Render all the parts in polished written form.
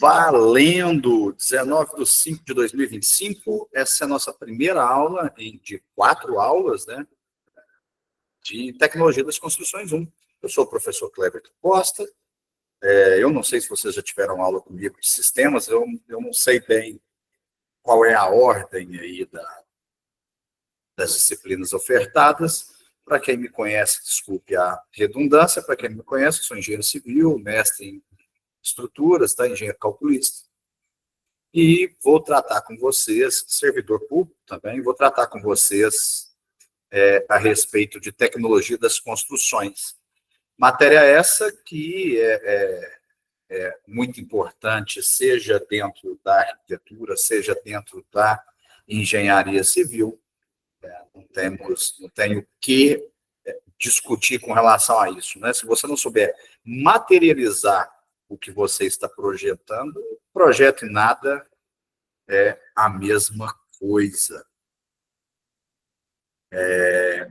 Valendo! 19/5/2025, essa é a nossa primeira aula de 4 aulas, né, de Tecnologia das Construções 1. Eu sou o professor Cleberton Costa. Eu não sei se vocês já tiveram aula comigo de sistemas, eu não sei bem qual é a ordem aí das disciplinas ofertadas. Para quem me conhece, desculpe a redundância, para quem me conhece, eu sou engenheiro civil, mestre em estruturas, tá? Engenheiro calculista. E vou tratar com vocês, servidor público também, vou tratar com vocês a respeito de tecnologia das construções. Matéria essa que é muito importante, seja dentro da arquitetura, seja dentro da engenharia civil. Não tenho o que discutir com relação a isso, né? Se você não souber materializar o que você está projetando, projeto em nada é a mesma coisa.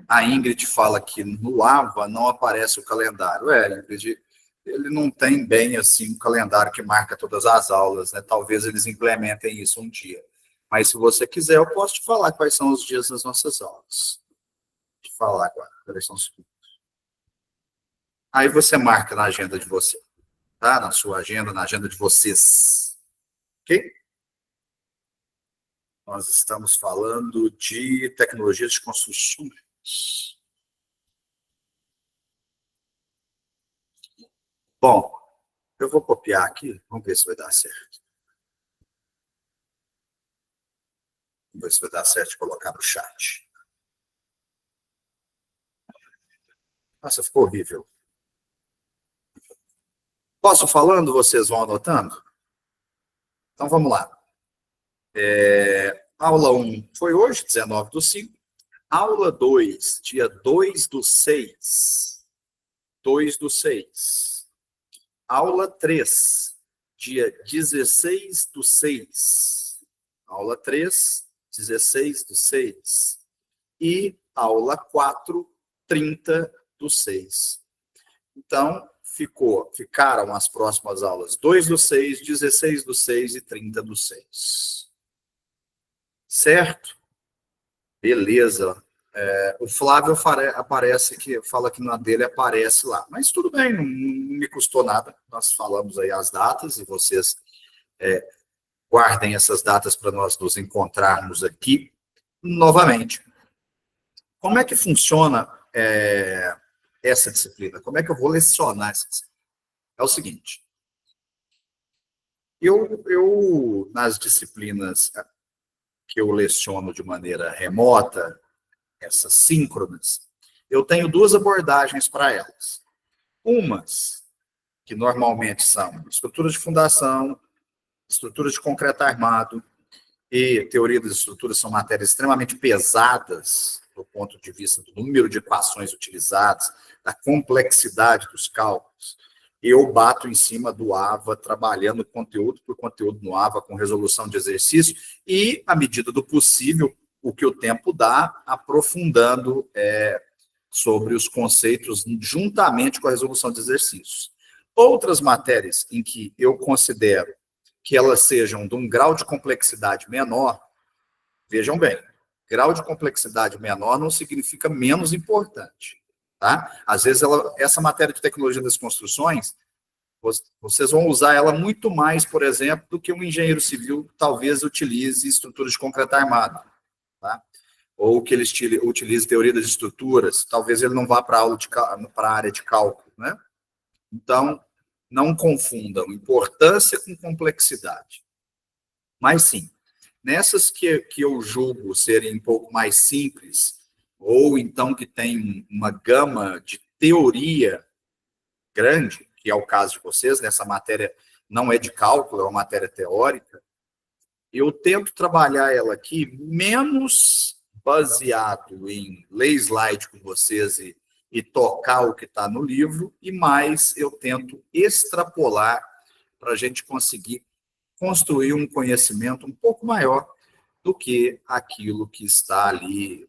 A Ingrid fala que no AVA não aparece o calendário. Ingrid, ele não tem bem assim um calendário que marca todas as aulas, né? Talvez eles implementem isso um dia. Mas se você quiser, eu posso te falar quais são os dias das nossas aulas. Vou te falar agora, quais são os dias. Aí você marca na agenda de você, tá? Na sua agenda, na agenda de vocês. Ok? Nós estamos falando de tecnologias de construções. Bom, eu vou copiar aqui, vamos ver se vai dar certo. Vamos ver se vai dar certo de colocar no chat. Nossa, ficou horrível. Posso falando, vocês vão anotando? Então vamos lá. Aula 1 foi hoje, 19/5. Aula 2, dia 2/6. 2/6. Aula 3, dia 16/6. Aula 3, 16/6. E aula 4, 30/6. Então, ficaram as próximas aulas 2/6, 16/6 e 30/6. Certo? Beleza. O Flávio fala que na dele aparece lá. Mas tudo bem, não me custou nada. Nós falamos aí as datas e vocês guardem essas datas para nós nos encontrarmos aqui novamente. Como é que funciona essa disciplina? Como é que eu vou lecionar essa disciplina? É o seguinte. Eu nas disciplinas que eu leciono de maneira remota, essas síncronas, eu tenho 2 abordagens para elas. Umas, que normalmente são estruturas de fundação, estruturas de concreto armado e teoria das estruturas, são matérias extremamente pesadas do ponto de vista do número de equações utilizadas, da complexidade dos cálculos. Eu bato em cima do AVA, trabalhando conteúdo por conteúdo no AVA, com resolução de exercício e, à medida do possível, o que o tempo dá, aprofundando sobre os conceitos juntamente com a resolução de exercícios. Outras matérias em que eu considero que elas sejam de um grau de complexidade menor, vejam bem, grau de complexidade menor não significa menos importante, tá? Às vezes, essa matéria de tecnologia das construções, vocês vão usar ela muito mais, por exemplo, do que um engenheiro civil talvez utilize estruturas de concreto armado, tá? Ou que ele utilize teoria das estruturas, talvez ele não vá para a área de cálculo, né? Então, não confundam importância com complexidade. Mas sim, nessas que eu julgo serem um pouco mais simples, ou então que tem uma gama de teoria grande, que é o caso de vocês, nessa matéria não é de cálculo, é uma matéria teórica, eu tento trabalhar ela aqui menos baseado em ler slide com vocês e tocar o que está no livro, e mais eu tento extrapolar para a gente conseguir construir um conhecimento um pouco maior do que aquilo que está ali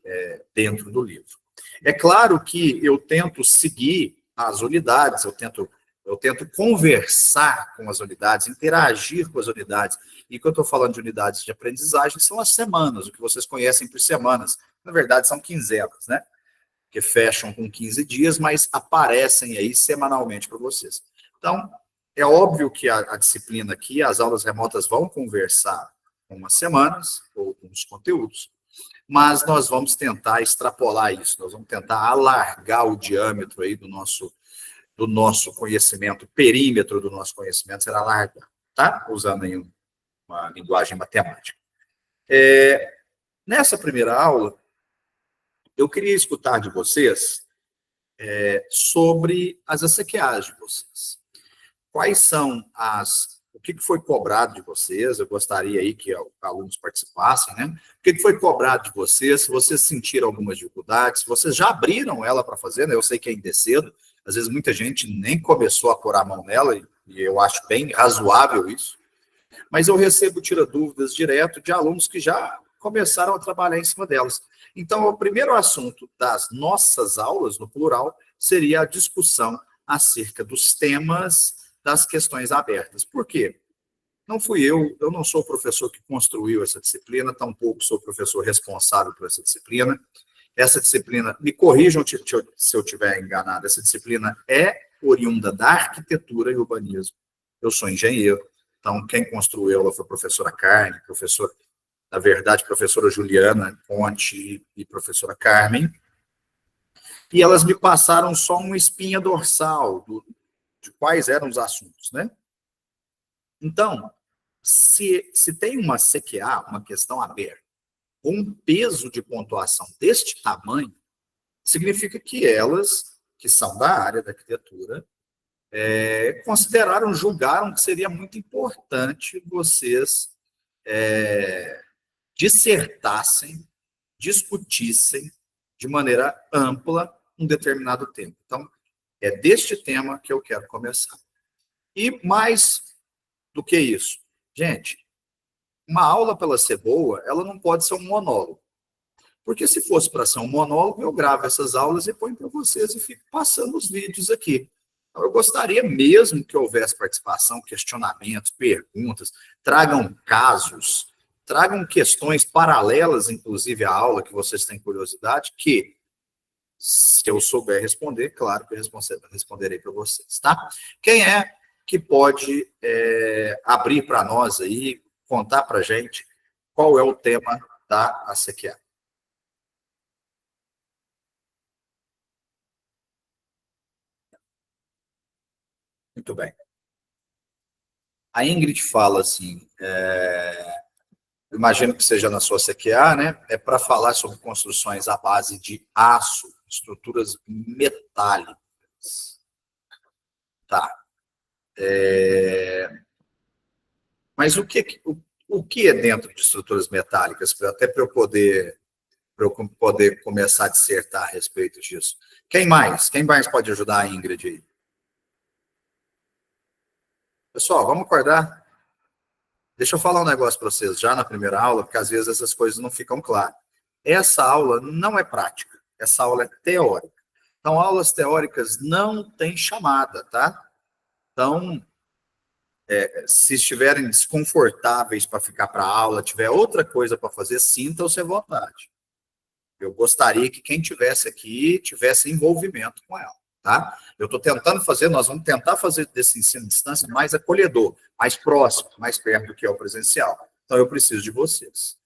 dentro do livro. É claro que eu tento seguir as unidades, eu tento Eu tento conversar com as unidades, interagir com as unidades. E quando eu estou falando de unidades de aprendizagem, são as semanas, o que vocês conhecem por semanas. Na verdade, são quinzenas, né? Que fecham com 15 dias, mas aparecem aí semanalmente para vocês. Então, é óbvio que a disciplina aqui, as aulas remotas vão conversar com as semanas, ou com os conteúdos, mas nós vamos tentar extrapolar isso, nós vamos tentar alargar o diâmetro aí do nosso conhecimento, o perímetro do nosso conhecimento será alargado, tá? Usando aí uma linguagem matemática. Nessa primeira aula, eu queria escutar de vocês sobre as ACQAs de vocês. Quais são o que foi cobrado de vocês? Eu gostaria aí que os alunos participassem, né? O que foi cobrado de vocês? Se vocês sentiram algumas dificuldades, se vocês já abriram ela para fazer, né? Eu sei que ainda é cedo, às vezes muita gente nem começou a pôr a mão nela, e eu acho bem razoável isso, mas eu recebo tira-dúvidas direto de alunos que já começaram a trabalhar em cima delas. Então, o primeiro assunto das nossas aulas, no plural, seria a discussão acerca dos temas das questões abertas. Por quê? Não fui eu não sou o professor que construiu essa disciplina, tampouco sou o professor responsável por essa disciplina. Essa disciplina, me corrijam se eu estiver enganado, essa disciplina é oriunda da arquitetura e urbanismo. Eu sou engenheiro, então quem construiu ela foi a professora Carmen, na verdade, professora Juliana Ponte e professora Carmen, e elas me passaram só uma espinha dorsal de quais eram os assuntos, né? Então, se tem uma CQA, uma questão aberta, com um peso de pontuação deste tamanho, significa que elas, que são da área da arquitetura, julgaram que seria muito importante vocês dissertassem, discutissem de maneira ampla um determinado tema. Então, é deste tema que eu quero começar. E mais do que isso, gente, uma aula, para ela ser boa, ela não pode ser um monólogo. Porque se fosse para ser um monólogo, eu gravo essas aulas e ponho para vocês e fico passando os vídeos aqui. Então, eu gostaria mesmo que houvesse participação, questionamentos, perguntas, tragam casos, tragam questões paralelas, inclusive à aula, que vocês têm curiosidade, que, se eu souber responder, claro que eu responderei para vocês, tá? Quem é que pode abrir para nós aí, contar para a gente qual é o tema da ACQA? Muito bem. A Ingrid fala assim, imagino que seja na sua CQA, né? É para falar sobre construções à base de aço, estruturas metálicas. Tá. Mas o que é dentro de estruturas metálicas? Até para eu poder começar a dissertar a respeito disso. Quem mais? Quem mais pode ajudar a Ingrid aí? Pessoal, vamos acordar? Deixa eu falar um negócio para vocês já na primeira aula, porque às vezes essas coisas não ficam claras. Essa aula não é prática, essa aula é teórica. Então, aulas teóricas não tem chamada, tá? Então, se estiverem desconfortáveis para ficar para a aula, tiver outra coisa para fazer, sintam-se à vontade. Eu gostaria que quem tivesse aqui tivesse envolvimento com ela, tá? Eu estou tentando fazer, nós vamos tentar fazer desse ensino à distância mais acolhedor, mais próximo, mais perto do que é o presencial. Então, eu preciso de vocês.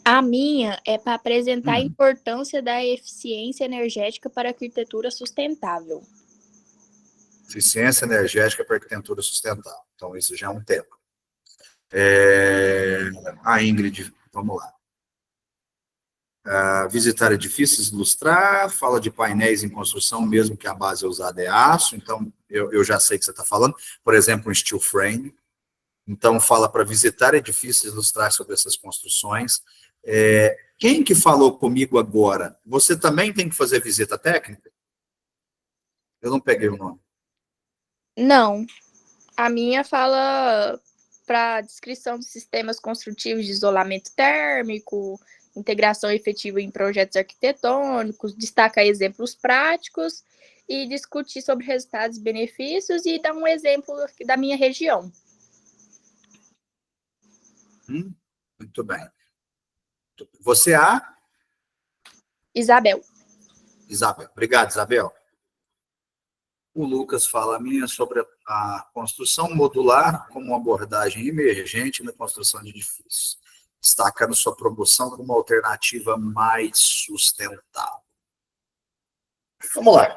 A minha é para apresentar a importância da eficiência energética para a arquitetura sustentável. Eficiência energética para a arquitetura sustentável. Então, isso já é um tema. A Ingrid, vamos lá. Visitar edifícios, ilustrar, fala de painéis em construção, mesmo que a base usada é aço. Então, eu já sei o que você está falando. Por exemplo, um steel frame. Então, fala para visitar edifícios, ilustrar sobre essas construções. Quem que falou comigo agora? Você também tem que fazer visita técnica? Eu não peguei o nome. Não. A minha fala para descrição de sistemas construtivos de isolamento térmico integração efetiva em projetos arquitetônicos, destacar exemplos práticos e discutir sobre resultados e benefícios e dar um exemplo da minha região. Muito bem. Você é a? Isabel. Isabel. Obrigado, Isabel. O Lucas fala a minha sobre a construção modular como uma abordagem emergente na construção de edifícios, destacando sua promoção como uma alternativa mais sustentável. Vamos lá.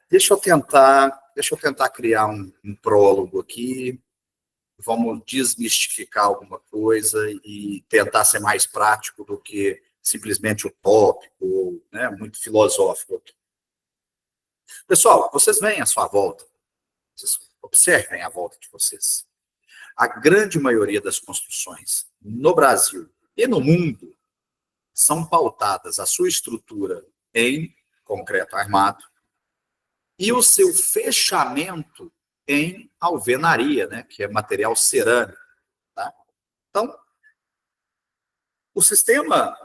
Deixa eu tentar criar um prólogo aqui. Vamos desmistificar alguma coisa e tentar ser mais prático do que simplesmente utópico, né, muito filosófico. Pessoal, vocês veem à sua volta, vocês observem à volta de vocês. A grande maioria das construções no Brasil e no mundo são pautadas a sua estrutura em concreto armado e o seu fechamento em alvenaria, né, que é material cerâmico. Tá? Então, o sistema,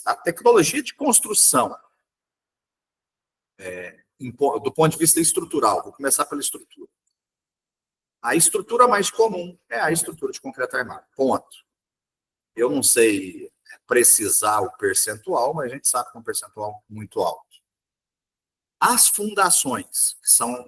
a tecnologia de construção, do ponto de vista estrutural, vou começar pela estrutura. A estrutura mais comum é a estrutura de concreto armado, ponto. Eu não sei precisar o percentual, mas a gente sabe que é um percentual muito alto. As fundações, que são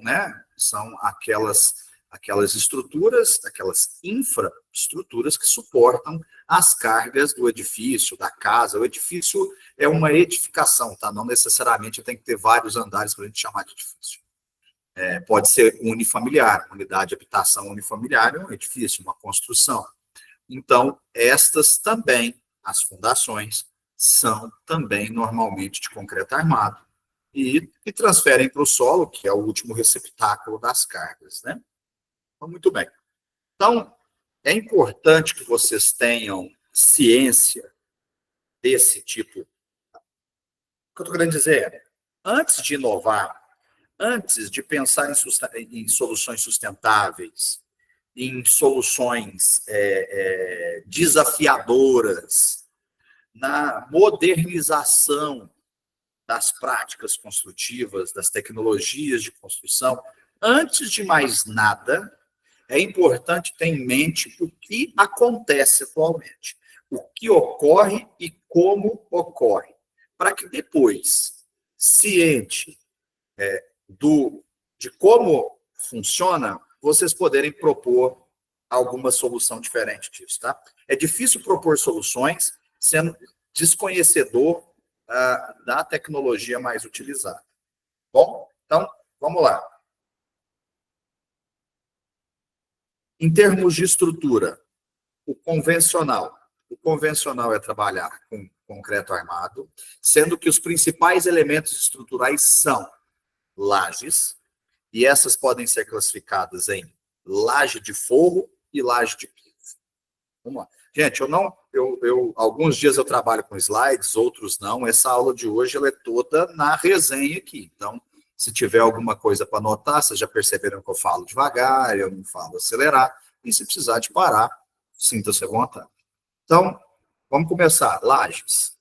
aquelas estruturas, aquelas infraestruturas que suportam as cargas do edifício, da casa. O edifício é uma edificação, tá? Não necessariamente tem que ter vários andares para a gente chamar de edifício. Pode ser unifamiliar, uma unidade de habitação unifamiliar é um edifício, uma construção. Então, estas também, as fundações, são também normalmente de concreto armado e transferem para o solo, que é o último receptáculo das cargas, né? Então, muito bem. Então, é importante que vocês tenham ciência desse tipo. O que eu estou querendo dizer é, antes de inovar, antes de pensar em soluções sustentáveis, em soluções desafiadoras, na modernização das práticas construtivas, das tecnologias de construção, antes de mais nada, é importante ter em mente o que acontece atualmente, o que ocorre e como ocorre, para que depois, ciente de como funciona, vocês poderem propor alguma solução diferente disso, tá? É difícil propor soluções sendo desconhecedor da tecnologia mais utilizada. Bom, então, vamos lá. Em termos de estrutura, o convencional é trabalhar com concreto armado, sendo que os principais elementos estruturais são lajes, e essas podem ser classificadas em laje de forro e laje de piso. Vamos lá. Gente, alguns dias eu trabalho com slides, outros não. Essa aula de hoje ela é toda na resenha aqui. Então, se tiver alguma coisa para anotar, vocês já perceberam que eu falo devagar, eu não falo acelerar. E se precisar de parar, sinta-se à vontade. Então, vamos começar. Lajes.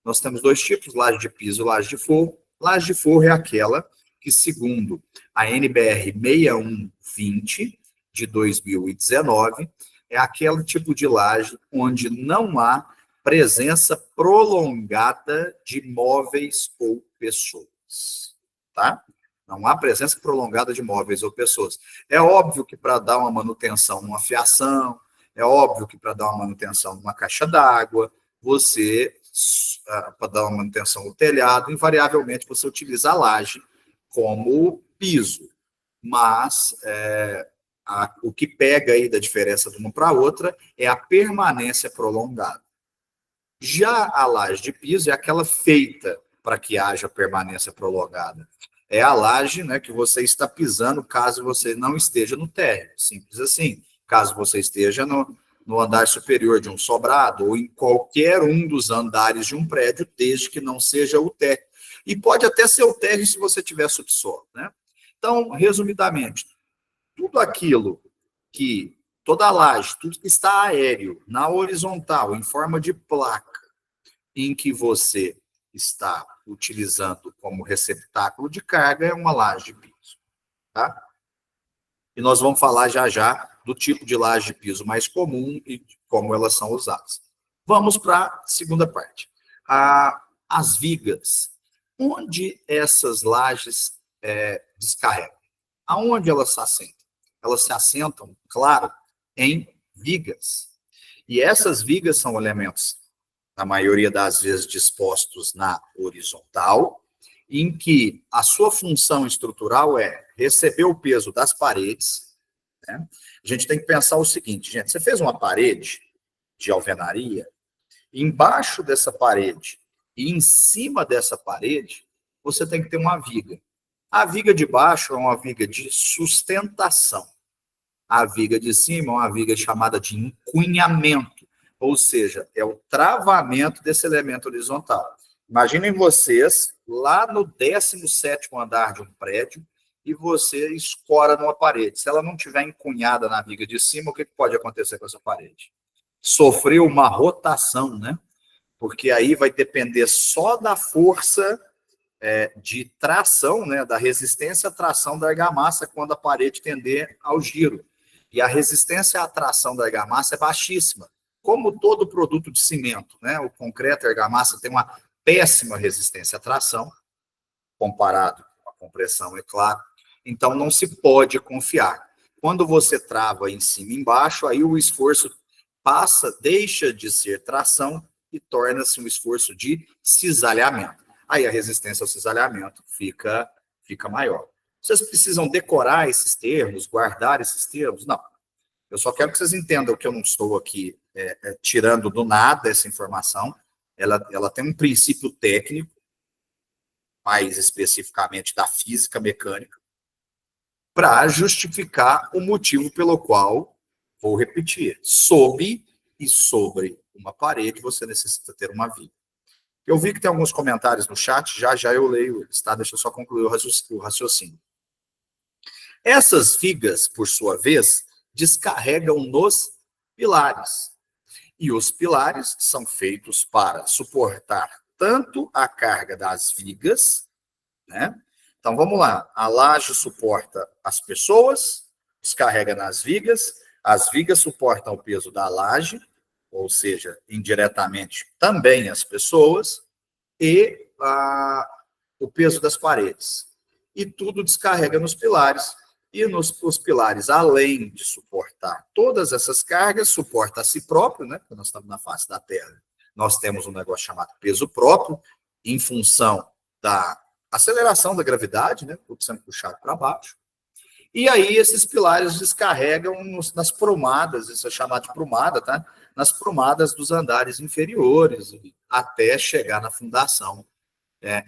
Nós temos dois tipos, laje de piso e laje de forro. Laje de forro é aquela que, segundo a NBR 6120 de 2019, é aquele tipo de laje onde não há presença prolongada de móveis ou pessoas, tá? Não há presença prolongada de móveis ou pessoas. É óbvio que para dar uma manutenção numa fiação, é óbvio que para dar uma manutenção numa caixa d'água, para dar uma manutenção no telhado, invariavelmente você utiliza a laje como piso. Mas o que pega aí da diferença de uma para outra é a permanência prolongada. Já a laje de piso é aquela feita para que haja permanência prolongada. É a laje, né, que você está pisando caso você não esteja no térreo. Simples assim. Caso você esteja no andar superior de um sobrado ou em qualquer um dos andares de um prédio, desde que não seja o térreo. E pode até ser o térreo se você tiver subsolo, né? Então, resumidamente, tudo aquilo toda a laje, tudo que está aéreo, na horizontal, em forma de placa, em que você está utilizando como receptáculo de carga é uma laje de piso, tá? E nós vamos falar já já do tipo de laje de piso mais comum e como elas são usadas. Vamos para a segunda parte. As vigas. Onde essas lajes descarregam? Aonde elas se assentam? Elas se assentam, claro, em vigas. E essas vigas são elementos, na maioria das vezes, dispostos na horizontal, em que a sua função estrutural é receber o peso das paredes, né? A gente tem que pensar o seguinte, gente, você fez uma parede de alvenaria, embaixo dessa parede e em cima dessa parede, você tem que ter uma viga. A viga de baixo é uma viga de sustentação. A viga de cima é uma viga chamada de encunhamento, ou seja, é o travamento desse elemento horizontal. Imaginem vocês lá no 17º andar de um prédio e você escora numa parede. Se ela não estiver encunhada na viga de cima, o que pode acontecer com essa parede? Sofreu uma rotação, né? Porque aí vai depender só da força de tração, né? Da resistência à tração da argamassa quando a parede tender ao giro. E a resistência à tração da argamassa é baixíssima. Como todo produto de cimento, né? O concreto e a argamassa tem uma péssima resistência à tração, comparado com a compressão, é claro. Então, não se pode confiar. Quando você trava em cima e embaixo, aí o esforço deixa de ser tração e torna-se um esforço de cisalhamento. Aí a resistência ao cisalhamento fica maior. Vocês precisam decorar esses termos, guardar esses termos? Não. Eu só quero que vocês entendam que eu não estou aqui tirando do nada essa informação. Ela tem um princípio técnico, mais especificamente da física mecânica, para justificar o motivo pelo qual, vou repetir, sob e sobre uma parede você necessita ter uma viga. Eu vi que tem alguns comentários no chat, já eu leio eles, tá? Deixa eu só concluir o raciocínio. Essas vigas, por sua vez, descarregam nos pilares. E os pilares são feitos para suportar tanto a carga das vigas, né? Então, vamos lá. A laje suporta as pessoas, descarrega nas vigas, as vigas suportam o peso da laje, ou seja, indiretamente também as pessoas, e o peso das paredes. E tudo descarrega nos pilares. E os pilares, além de suportar todas essas cargas, suporta a si próprio, né? Porque nós estamos na face da Terra. Nós temos um negócio chamado peso próprio, em função da aceleração da gravidade, né? Tudo sendo puxado para baixo. E aí esses pilares descarregam nas prumadas, isso é chamado de prumada, tá? Nas prumadas dos andares inferiores, até chegar na fundação,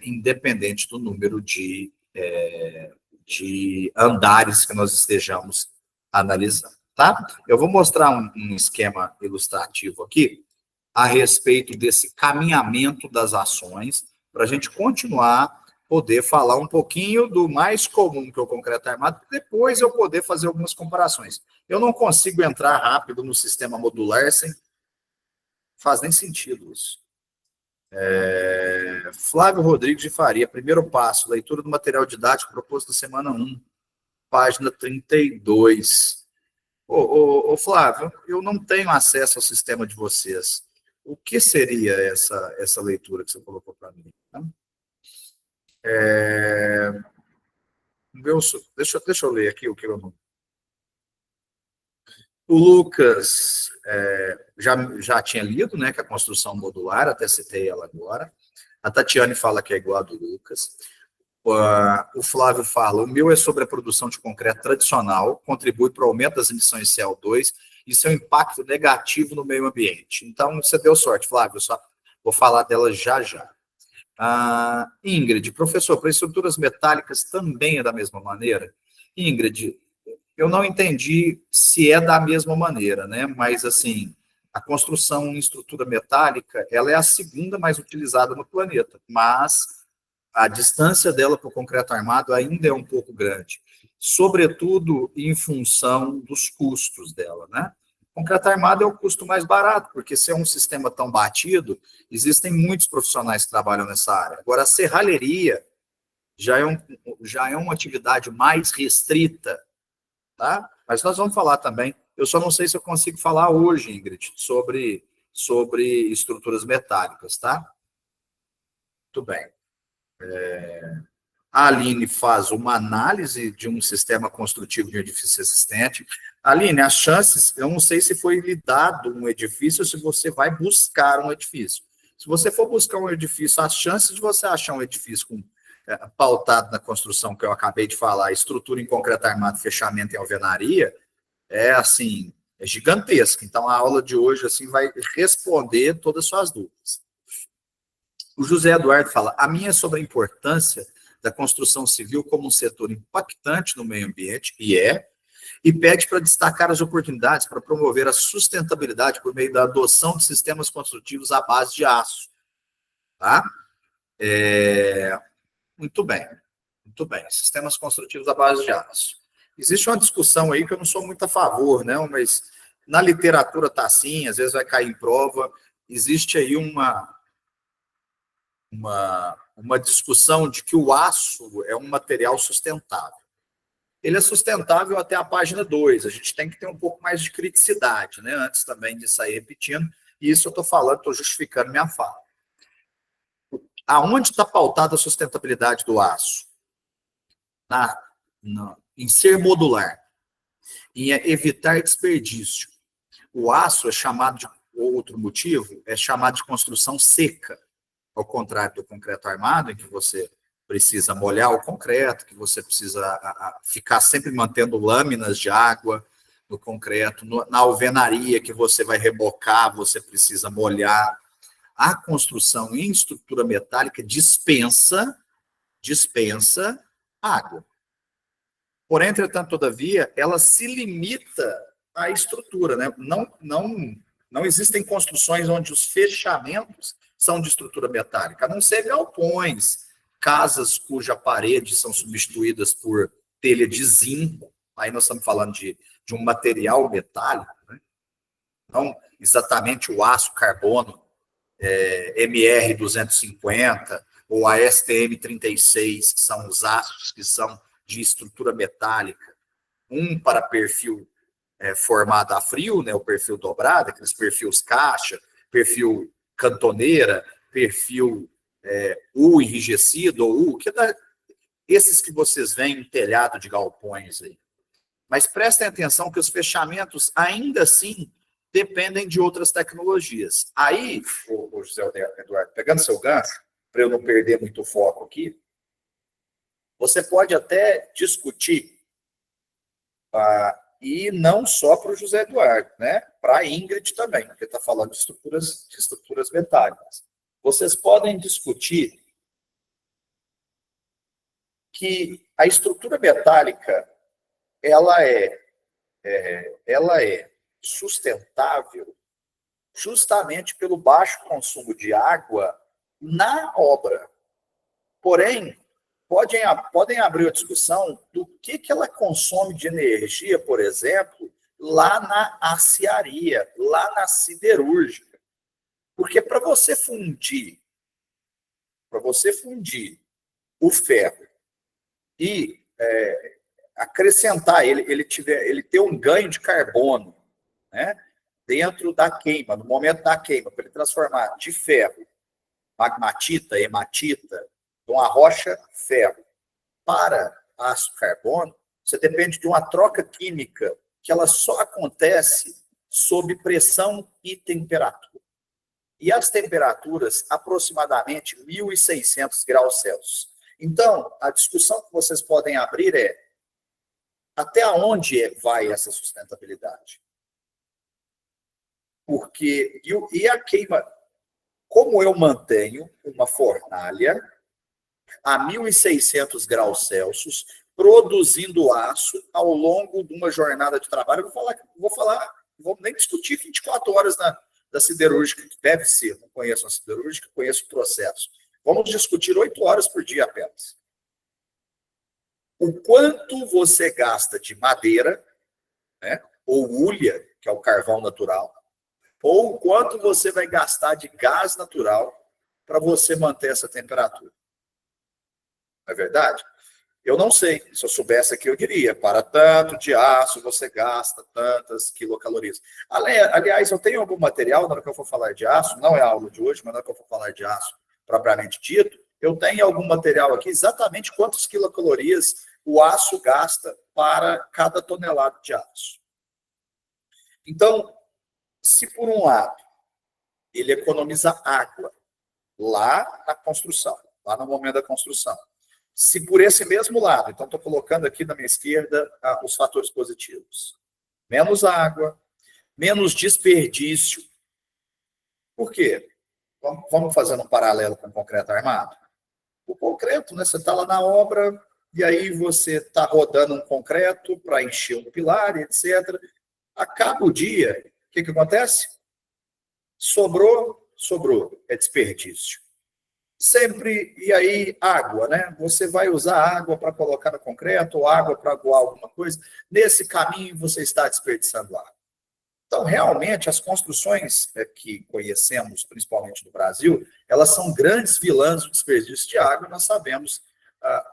independente do número de andares que nós estejamos analisando, tá? Eu vou mostrar um esquema ilustrativo aqui a respeito desse caminhamento das ações, para a gente continuar poder falar um pouquinho do mais comum que é o concreto armado, depois eu poder fazer algumas comparações. Eu não consigo entrar rápido no sistema modular sem... Faz nem sentido isso. Flávio Rodrigues de Faria, primeiro passo, leitura do material didático proposto da semana 1, página 32. Ô, Flávio, eu não tenho acesso ao sistema de vocês. O que seria essa leitura que você colocou para mim? Tá? Deixa eu ler aqui o que eu não... O Lucas já tinha lido, né, que a construção modular, até citei ela agora. A Tatiane fala que é igual a do Lucas. O Flávio fala, o meu é sobre a produção de concreto tradicional, contribui para o aumento das emissões de CO2 e seu impacto negativo no meio ambiente. Então, você deu sorte, Flávio, só vou falar dela já já. Ingrid, professor, para estruturas metálicas também é da mesma maneira? Ingrid, eu não entendi se é da mesma maneira, né? Mas, assim, a construção em estrutura metálica, ela é a segunda mais utilizada no planeta, mas a distância dela para o concreto armado ainda é um pouco grande, sobretudo em função dos custos dela, né? Concreto armado é o custo mais barato, porque se é um sistema tão batido, existem muitos profissionais que trabalham nessa área. Agora, a serralheria já é uma atividade mais restrita, tá? Mas nós vamos falar também. Eu só não sei se eu consigo falar hoje, Ingrid, sobre estruturas metálicas, tá? Muito bem. A Aline faz uma análise de um sistema construtivo de um edifício existente. Aline, as chances, eu não sei se foi lhe dado um edifício ou se você vai buscar um edifício. Se você for buscar um edifício, as chances de você achar um edifício pautado na construção que eu acabei de falar, estrutura em concreto armado, fechamento em alvenaria, assim, é gigantesca. Então, a aula de hoje assim vai responder todas as suas dúvidas. O José Eduardo fala, a minha é sobre a importância da construção civil como um setor impactante no meio ambiente, e pede para destacar as oportunidades para promover a sustentabilidade por meio da adoção de sistemas construtivos à base de aço. Tá? Muito bem. Sistemas construtivos à base de aço. Existe uma discussão aí que eu não sou muito a favor, né? Mas na literatura está assim, às vezes vai cair em prova. Existe aí uma discussão de que o aço é um material sustentável. Ele é sustentável até a página 2. A gente tem que ter um pouco mais de criticidade, né? Antes também de sair repetindo. E isso eu estou falando, estou justificando minha fala. Aonde está pautada a sustentabilidade do aço? Em ser modular, em evitar desperdício. O aço é chamado de outro motivo, é chamado de construção seca, ao contrário do concreto armado, em que você precisa molhar o concreto, que você precisa ficar sempre mantendo lâminas de água no concreto, na alvenaria que você vai rebocar, você precisa molhar. A construção em estrutura metálica dispensa água. Porém, entretanto, todavia, ela se limita à estrutura, né? Não existem construções onde os fechamentos são de estrutura metálica, a não ser galpões, casas cujas paredes são substituídas por telha de zinco. Aí nós estamos falando de um material metálico, né? Não exatamente o aço carbono MR250 ou a STM36, que são os aços que são de estrutura metálica, um para perfil formado a frio, né, o perfil dobrado, aqueles perfis caixa, perfil cantoneira, perfil U enrijecido, ou U, esses que vocês veem em telhado de galpões aí. Mas prestem atenção que os fechamentos, ainda assim, dependem de outras tecnologias. Aí, o José Eduardo, pegando seu gancho, para eu não perder muito foco aqui, você pode até discutir, e não só para o José Eduardo, né? Para a Ingrid também, porque está falando de estruturas metálicas. Vocês podem discutir que a estrutura metálica ela é sustentável justamente pelo baixo consumo de água na obra. Porém, podem abrir a discussão do que ela consome de energia, por exemplo, lá na aciaria, lá na siderúrgica. Porque para você fundir o ferro e acrescentar ele ter um ganho de carbono, né, dentro da queima, no momento da queima, para ele transformar de ferro, magmatita, hematita, então a rocha ferro, para ácido carbono, você depende de uma troca química que ela só acontece sob pressão e temperatura. E as temperaturas, aproximadamente 1.600 graus Celsius. Então, a discussão que vocês podem abrir é até onde vai essa sustentabilidade? Porque, e a queima, como eu mantenho uma fornalha a 1.600 graus Celsius, produzindo aço ao longo de uma jornada de trabalho, vou nem discutir 24 horas da siderúrgica, que deve ser, não conheço a siderúrgica, conheço o processo. Vamos discutir 8 horas por dia apenas. O quanto você gasta de madeira, né, ou hulha, que é o carvão natural, ou quanto você vai gastar de gás natural para você manter essa temperatura. Não é verdade? Eu não sei. Se eu soubesse aqui, eu diria, para tanto de aço você gasta tantas quilocalorias. Aliás, eu tenho algum material, na hora que eu for falar de aço, não é a aula de hoje, mas na hora que eu for falar de aço propriamente dito, eu tenho algum material aqui exatamente quantas quilocalorias o aço gasta para cada tonelada de aço. Então, se por um lado ele economiza água lá na construção, lá no momento da construção, se por esse mesmo lado, então estou colocando aqui na minha esquerda os fatores positivos, menos água, menos desperdício. Por quê? Vamos fazendo um paralelo com o concreto armado. O concreto, né, você está lá na obra e aí você está rodando um concreto para encher um pilar, etc. Acaba o dia, o que acontece? Sobrou, é desperdício. Sempre, e aí, água, né? Você vai usar água para colocar no concreto ou água para aguar alguma coisa. Nesse caminho, você está desperdiçando água. Então, realmente, as construções que conhecemos, principalmente no Brasil, elas são grandes vilãs do desperdício de água. Nós sabemos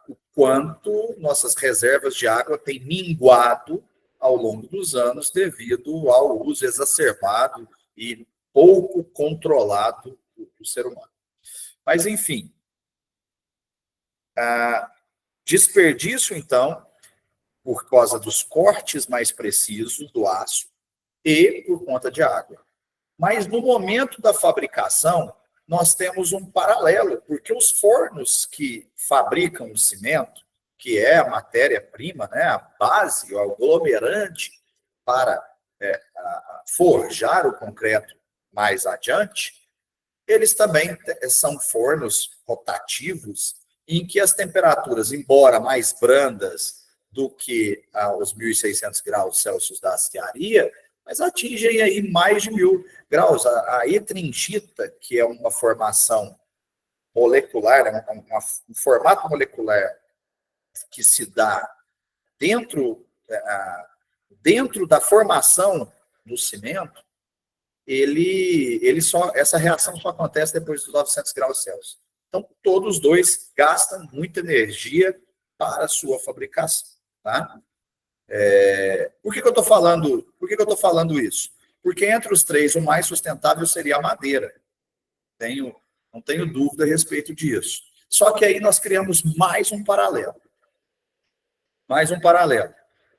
o quanto nossas reservas de água têm minguado ao longo dos anos devido ao uso exacerbado e pouco controlado do ser humano. Mas, enfim, desperdício, então, por causa dos cortes mais precisos do aço e por conta de água. Mas, no momento da fabricação, nós temos um paralelo, porque os fornos que fabricam o cimento, que é a matéria-prima, né, a base, o aglomerante para forjar o concreto mais adiante, eles também são fornos rotativos em que as temperaturas, embora mais brandas do que os 1.600 graus Celsius da aciaria, mas atingem aí mais de 1.000 graus. A etringita, que é uma formação molecular, um formato molecular que se dá dentro da formação do cimento, essa reação só acontece depois dos 900 graus Celsius. Então, todos os dois gastam muita energia para a sua fabricação. Tá? Por que eu estou falando isso? Porque entre os três, o mais sustentável seria a madeira. Não tenho dúvida a respeito disso. Só que aí nós criamos mais um paralelo.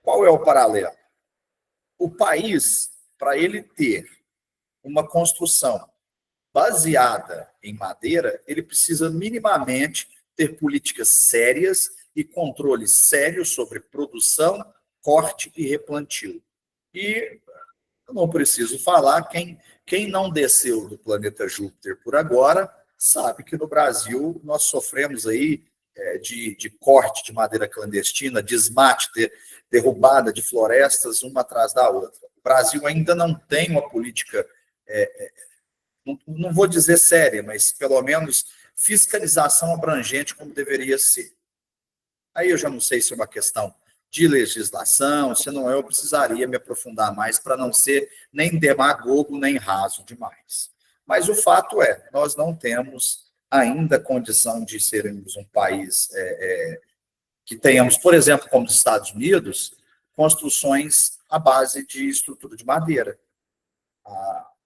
Qual é o paralelo? O país, para ele ter uma construção baseada em madeira, ele precisa minimamente ter políticas sérias e controles sérios sobre produção, corte e replantio. E eu não preciso falar, quem não desceu do planeta Júpiter por agora, sabe que no Brasil nós sofremos aí de corte de madeira clandestina, desmate, derrubada de florestas uma atrás da outra. O Brasil ainda não tem uma política, não vou dizer séria, mas pelo menos fiscalização abrangente como deveria ser. Aí eu já não sei se é uma questão de legislação, se não eu precisaria me aprofundar mais para não ser nem demagogo, nem raso demais. Mas o fato é, nós não temos ainda condição de sermos um país que tenhamos, por exemplo, como os Estados Unidos, construções à base de estrutura de madeira.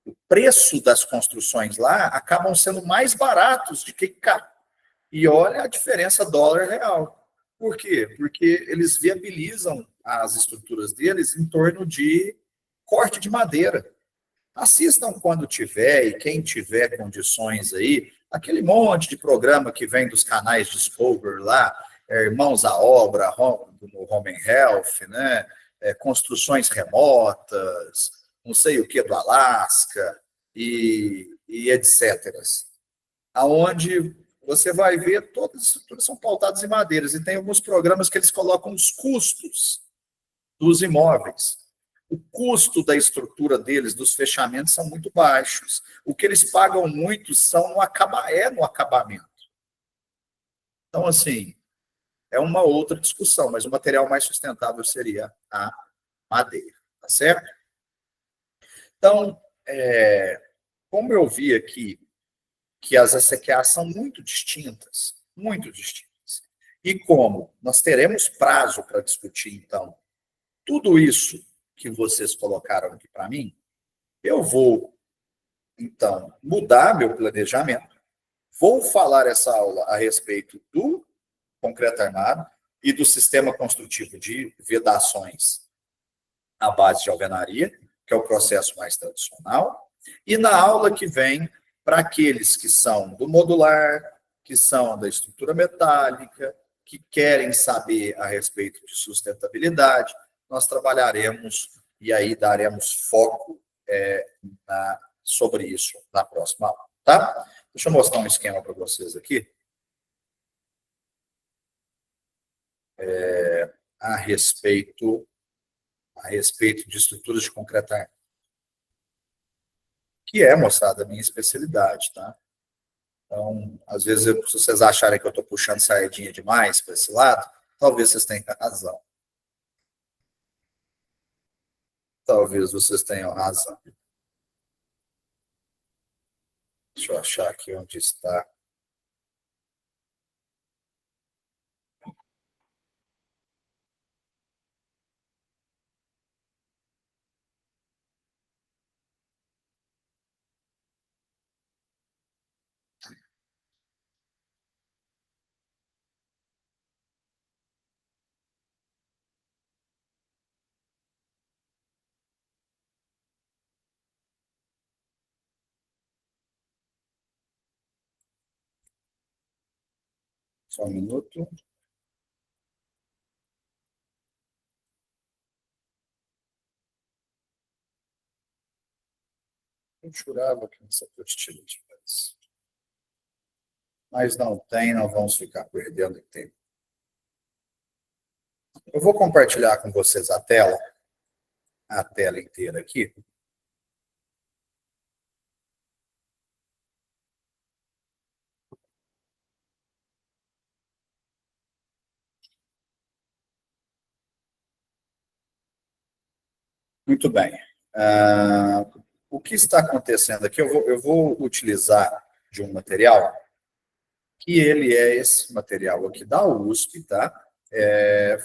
O preço das construções lá acabam sendo mais baratos do que cá. E olha a diferença dólar-real. Por quê? Porque eles viabilizam as estruturas deles em torno de corte de madeira. Assistam quando tiver, e quem tiver condições aí, aquele monte de programa que vem dos canais Discover lá, Irmãos à Obra, no Home and Health, né? Construções remotas, não sei o que do Alasca, e etc. Aonde você vai ver todas as estruturas são pautadas em madeiras, e tem alguns programas que eles colocam os custos dos imóveis. O custo da estrutura deles, dos fechamentos, são muito baixos. O que eles pagam muito no acabamento. Então, assim, é uma outra discussão, mas o material mais sustentável seria a madeira, tá certo? Então, como eu vi aqui que as ECQAs são muito distintas, e como nós teremos prazo para discutir, então, tudo isso que vocês colocaram aqui para mim, eu vou, então, mudar meu planejamento, vou falar essa aula a respeito do concreto armado e do sistema construtivo de vedações à base de alvenaria, que é o processo mais tradicional, e na aula que vem, para aqueles que são do modular, que são da estrutura metálica, que querem saber a respeito de sustentabilidade, nós trabalharemos e aí daremos foco sobre isso na próxima aula, tá? Deixa eu mostrar um esquema para vocês aqui. A respeito de estruturas de concreto armado, que é, mostrada a minha especialidade, tá? Então, às vezes, se vocês acharem que eu estou puxando sardinha demais para esse lado, talvez vocês tenham razão. Talvez vocês tenham razão. Deixa eu achar aqui onde está. Só um minuto. Eu jurava que nessa apostila tivesse. Mas não tem, não vamos ficar perdendo tempo. Eu vou compartilhar com vocês a tela inteira aqui. Muito bem. O que está acontecendo aqui, eu vou utilizar de um material, que ele é esse material aqui da USP, tá?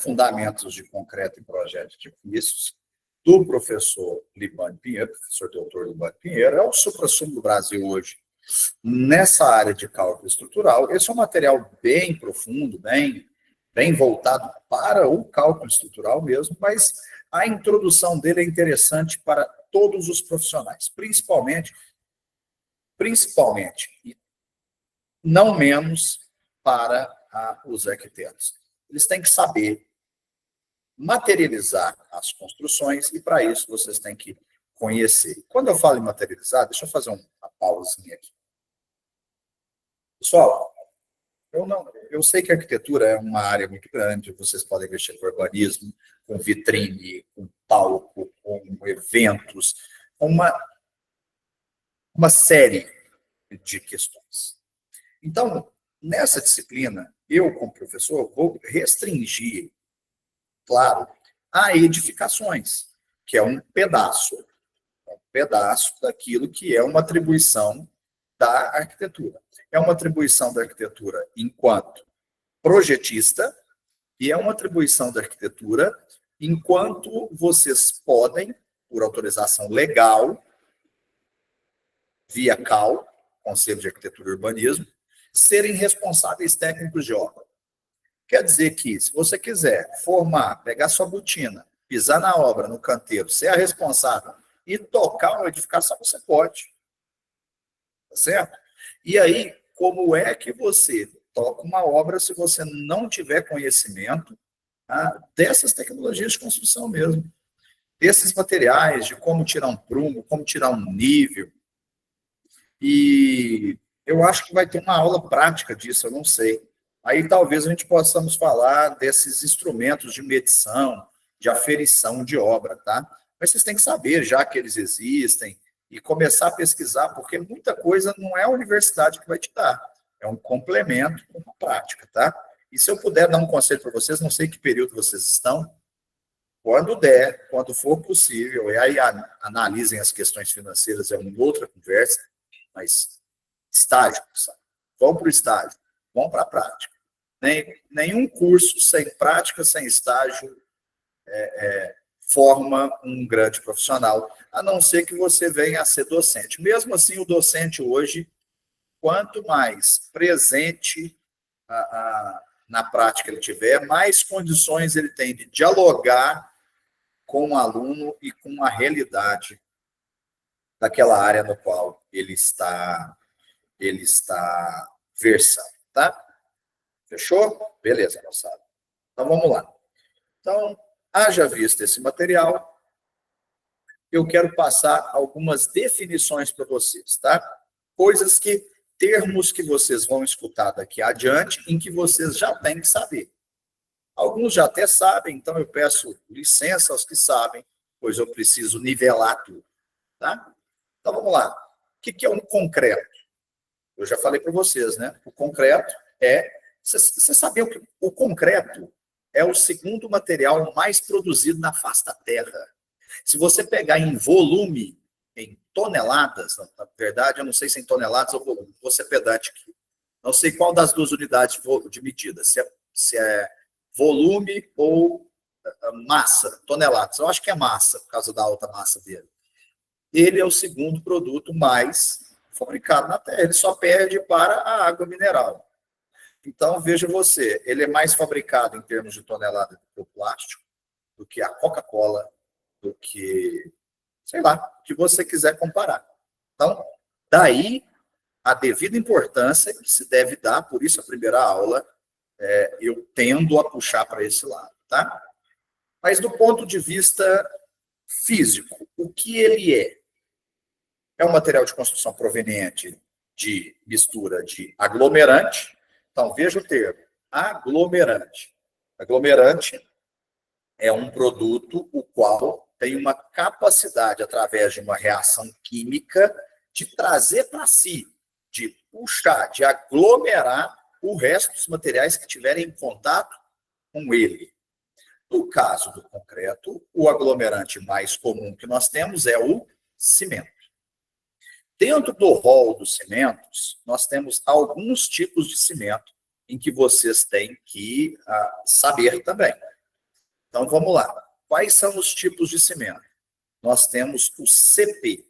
Fundamentos de Concreto e Projetos de Edifícios, do professor Libânio Pinheiro, professor doutor Libânio Pinheiro, é o suprassumo do Brasil hoje nessa área de cálculo estrutural. Esse é um material bem profundo, bem voltado para o cálculo estrutural mesmo, mas a introdução dele é interessante para todos os profissionais, principalmente, e não menos para os arquitetos. Eles têm que saber materializar as construções e, para isso, vocês têm que conhecer. Quando eu falo em materializar, deixa eu fazer uma pausinha aqui. Pessoal, eu sei que a arquitetura é uma área muito grande, vocês podem mexer com urbanismo, com vitrine, com palco, com eventos, uma série de questões. Então, nessa disciplina, eu, como professor, vou restringir, claro, a edificações, que é um pedaço daquilo que é uma atribuição da arquitetura. É uma atribuição da arquitetura enquanto projetista e é uma atribuição da arquitetura enquanto vocês podem, por autorização legal, via CAL, Conselho de Arquitetura e Urbanismo, serem responsáveis técnicos de obra. Quer dizer que, se você quiser formar, pegar sua botina, pisar na obra, no canteiro, ser a responsável e tocar uma edificação, você pode. Tá certo? E aí, como é que você toca uma obra se você não tiver conhecimento dessas tecnologias de construção mesmo? Desses materiais, de como tirar um prumo, como tirar um nível. E eu acho que vai ter uma aula prática disso, eu não sei. Aí talvez a gente possamos falar desses instrumentos de medição, de aferição de obra, tá? Mas vocês têm que saber já que eles existem e começar a pesquisar, porque muita coisa não é a universidade que vai te dar, é um complemento com a prática, tá? E se eu puder dar um conselho para vocês, não sei que período vocês estão, Quando der, quando for possível, e aí analisem as questões financeiras, é uma outra conversa, mas estágio, sabe? Vão para o estágio, vão para a prática. Nenhum curso sem prática, sem estágio, forma um grande profissional, a não ser que você venha a ser docente. Mesmo assim, o docente hoje, quanto mais presente na prática ele tiver, mais condições ele tem de dialogar com o aluno e com a realidade daquela área no qual ele está versando, tá? Fechou? Beleza, moçada. Então, vamos lá. Então, haja visto esse material, eu quero passar algumas definições para vocês, tá? Termos que vocês vão escutar daqui adiante, em que vocês já têm que saber. Alguns já até sabem, então eu peço licença aos que sabem, pois eu preciso nivelar tudo, tá? Então, vamos lá. O que é um concreto? Eu já falei para vocês, né? O concreto é... Você sabia que o concreto é o segundo material mais produzido na face da Terra? Se você pegar em volume, em toneladas, na verdade, eu não sei se em toneladas ou volume, vou ser pedante aqui. Não sei qual das duas unidades de medida, se é volume ou massa, toneladas. Eu acho que é massa, por causa da alta massa dele. Ele é o segundo produto mais fabricado na Terra. Ele só perde para a água mineral. Então, veja você, ele é mais fabricado em termos de tonelada do que o plástico, do que a Coca-Cola, do que, sei lá, o que você quiser comparar. Então, daí a devida importância que se deve dar, por isso a primeira aula, eu tendo a puxar para esse lado, tá? Mas do ponto de vista físico, o que ele é? É um material de construção proveniente de mistura de aglomerante. Então, veja o termo, aglomerante. Aglomerante é um produto o qual tem uma capacidade, através de uma reação química, de trazer para si, de puxar, de aglomerar o resto dos materiais que tiverem em contato com ele. No caso do concreto, o aglomerante mais comum que nós temos é o cimento. Dentro do rol dos cimentos, nós temos alguns tipos de cimento em que vocês têm que saber também. Então, vamos lá. Quais são os tipos de cimento? Nós temos o CP.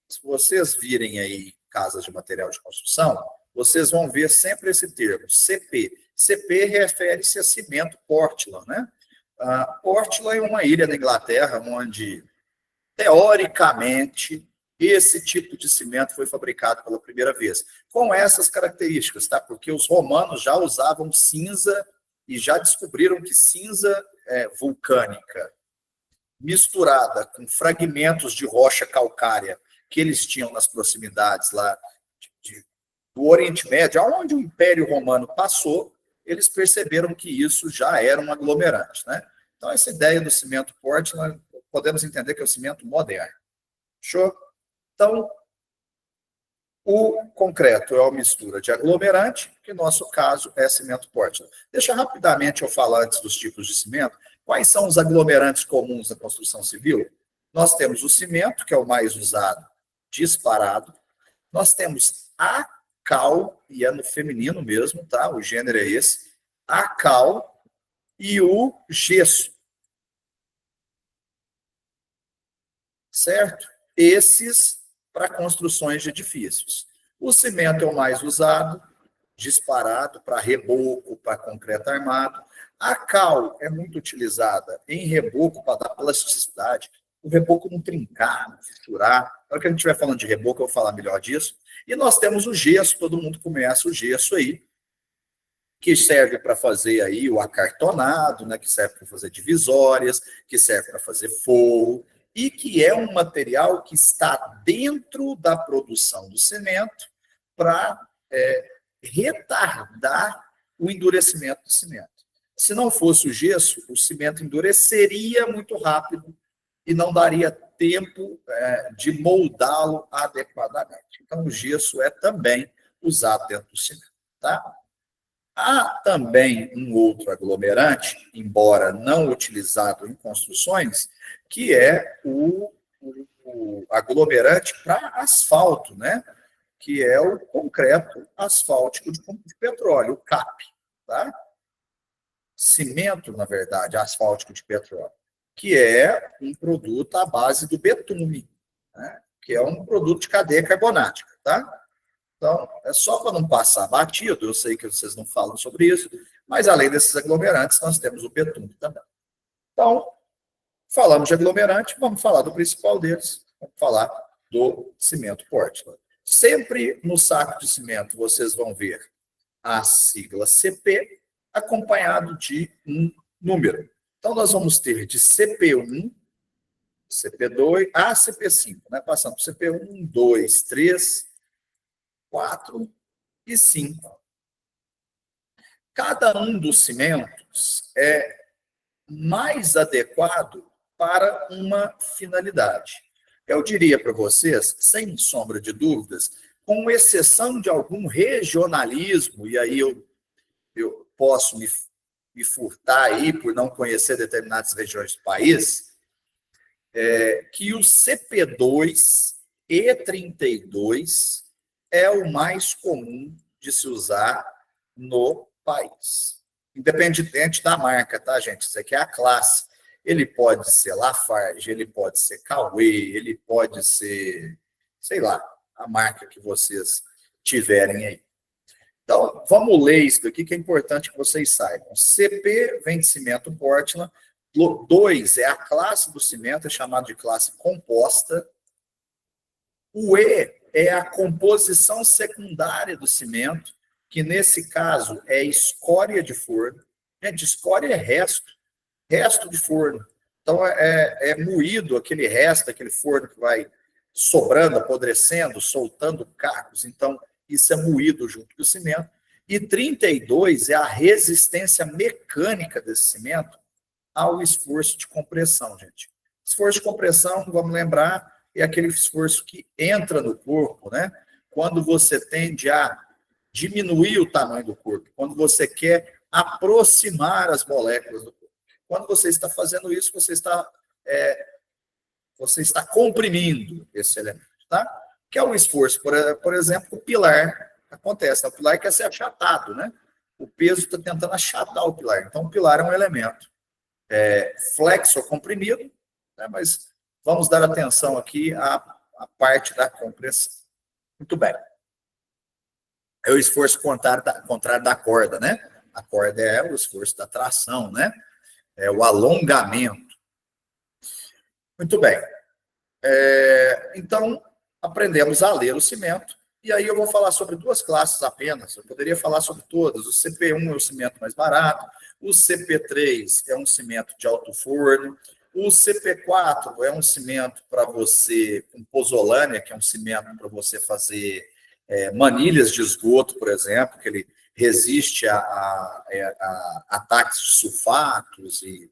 Se vocês virem aí casas de material de construção, vocês vão ver sempre esse termo, CP. CP refere-se a cimento Portland, né? Portland é uma ilha na Inglaterra onde, teoricamente, esse tipo de cimento foi fabricado pela primeira vez, com essas características, tá? Porque os romanos já usavam cinza e já descobriram que cinza vulcânica, misturada com fragmentos de rocha calcária que eles tinham nas proximidades lá do Oriente Médio, aonde o Império Romano passou, eles perceberam que isso já era um aglomerante, né? Então, essa ideia do cimento Portland, podemos entender que é o cimento moderno. Fechou? Então, o concreto é uma mistura de aglomerante, que no nosso caso é cimento Portland. Deixa rapidamente eu falar antes dos tipos de cimento. Quais são os aglomerantes comuns na construção civil? Nós temos o cimento, que é o mais usado, disparado. Nós temos a cal, e é no feminino mesmo, tá? O gênero é esse. A cal e o gesso. Certo? Esses para construções de edifícios. O cimento é o mais usado, disparado para reboco, para concreto armado. A cal é muito utilizada em reboco para dar plasticidade, o reboco não trincar, não fissurar. Na hora que a gente estiver falando de reboco, eu vou falar melhor disso. E nós temos o gesso, todo mundo conhece o gesso aí, que serve para fazer aí o acartonado, né, que serve para fazer divisórias, que serve para fazer forro, e que é um material que está dentro da produção do cimento para retardar o endurecimento do cimento. Se não fosse o gesso, o cimento endureceria muito rápido e não daria tempo de moldá-lo adequadamente. Então, o gesso é também usado dentro do cimento, tá? Há também um outro aglomerante, embora não utilizado em construções, que é o aglomerante para asfalto, né? Que é o concreto asfáltico de petróleo, o CAP, tá? Cimento, na verdade, asfáltico de petróleo, que é um produto à base do betume, né? Que é um produto de cadeia carbonática, tá? Então, é só para não passar batido, eu sei que vocês não falam sobre isso, mas além desses aglomerantes, nós temos o betume também. Então, falamos de aglomerante, vamos falar do principal deles, vamos falar do cimento Portland. Sempre no saco de cimento vocês vão ver a sigla CP, acompanhado de um número. Então, nós vamos ter de CP1, CP2, a CP5, né? Passando por CP1, 2, 3, 4 e 5. Cada um dos cimentos é mais adequado para uma finalidade. Eu diria para vocês, sem sombra de dúvidas, com exceção de algum regionalismo, e aí eu posso me furtar aí por não conhecer determinadas regiões do país, que o CP2 e 32 é o mais comum de se usar no país. Independente da marca, tá, gente? Isso aqui é a classe. Ele pode ser Lafarge, ele pode ser Cauê, ele pode ser, sei lá, a marca que vocês tiverem aí. Então, vamos ler isso aqui que é importante que vocês saibam. CP vem de cimento Portland. 2 é a classe do cimento, é chamado de classe composta. O E é a composição secundária do cimento, que nesse caso é escória de forno. Gente, escória é resto de forno. Então, é moído aquele resto, aquele forno que vai sobrando, apodrecendo, soltando cacos. Então, isso é moído junto com o cimento. E 32 é a resistência mecânica desse cimento ao esforço de compressão, gente. Esforço de compressão, vamos lembrar, é aquele esforço que entra no corpo, né? Quando você tende a diminuir o tamanho do corpo, quando você quer aproximar as moléculas do corpo. Quando você está fazendo isso, você está comprimindo esse elemento, tá? Que é o esforço, por exemplo, o pilar acontece, né? O pilar quer ser achatado, né? O peso está tentando achatar o pilar. Então, o pilar é um elemento flexo ou comprimido, né? Mas vamos dar atenção aqui à parte da compressão. Muito bem. É o esforço contrário da corda, né? A corda é o esforço da tração, né? É o alongamento. Muito bem. Então, aprendemos a ler o cimento, e aí eu vou falar sobre duas classes apenas. Eu poderia falar sobre todas. O CP1 é o cimento mais barato, o CP3 é um cimento de alto forno, o CP4 é um cimento para você, com pozolânia, que é um cimento para você fazer manilhas de esgoto, por exemplo, que ele resiste a ataques de sulfatos e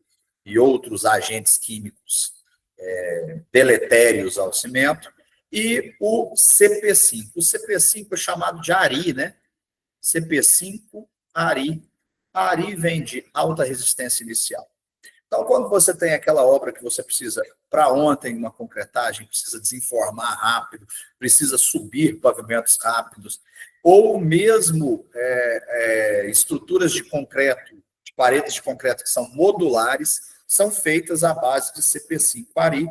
outros agentes químicos deletérios ao cimento, e o CP5. O CP5 é chamado de ARI, né? CP5, ARI. ARI vem de alta resistência inicial. Então, quando você tem aquela obra que você precisa, para ontem, uma concretagem, precisa desenformar rápido, precisa subir pavimentos rápidos, ou mesmo estruturas de concreto, de paredes de concreto que são modulares, são feitas à base de CP5 ARI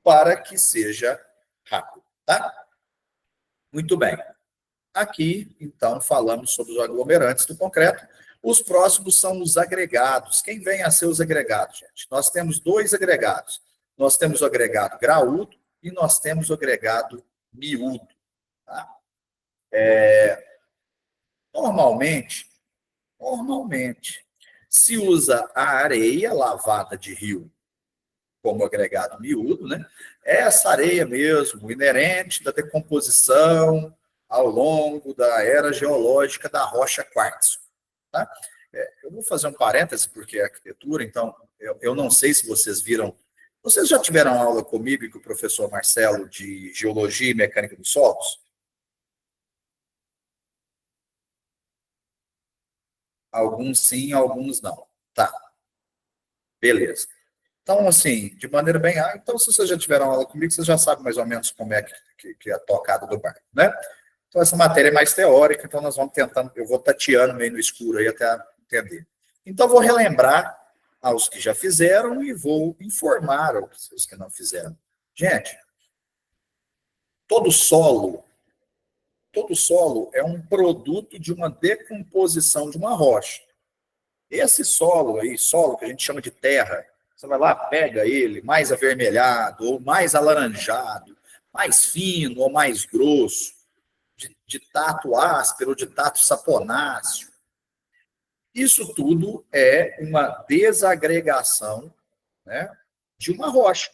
para que seja rápido, tá? Muito bem. Aqui, então, falamos sobre os aglomerantes do concreto. Os próximos são os agregados. Quem vem a ser os agregados, gente? Nós temos dois agregados. Nós temos o agregado graúdo e nós temos o agregado miúdo. Tá? Normalmente, se usa a areia lavada de rio como agregado miúdo, né? É essa areia mesmo, inerente da decomposição ao longo da era geológica da rocha quartzo. Tá? Eu vou fazer um parêntese, porque é arquitetura, então eu não sei se vocês viram. Vocês já tiveram aula comigo e com o professor Marcelo de Geologia e Mecânica dos Solos? Alguns sim, alguns não. Tá, beleza. Então, assim, de maneira bem... então, se vocês já tiveram aula comigo, vocês já sabem mais ou menos como é que é a tocada do barco, né? Então, essa matéria é mais teórica, então nós vamos tentando... Eu vou tateando meio no escuro aí até entender. Então, vou relembrar aos que já fizeram e vou informar aos que não fizeram. Gente, todo solo é um produto de uma decomposição de uma rocha. Esse solo aí, solo que a gente chama de terra, você vai lá, pega ele mais avermelhado, ou mais alaranjado, mais fino ou mais grosso, de tato áspero ou de tato saponáceo. Isso tudo é uma desagregação, né, de uma rocha.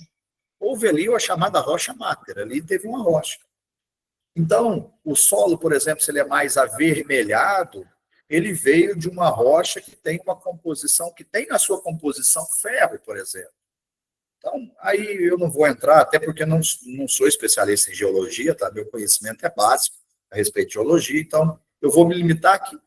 Houve ali a chamada rocha máter, ali teve uma rocha. Então, o solo, por exemplo, se ele é mais avermelhado, ele veio de uma rocha que tem uma composição, que tem na sua composição ferro, por exemplo. Então, aí eu não vou entrar, até porque não sou especialista em geologia, tá? Meu conhecimento é básico a respeito de geologia, então eu vou me limitar aqui.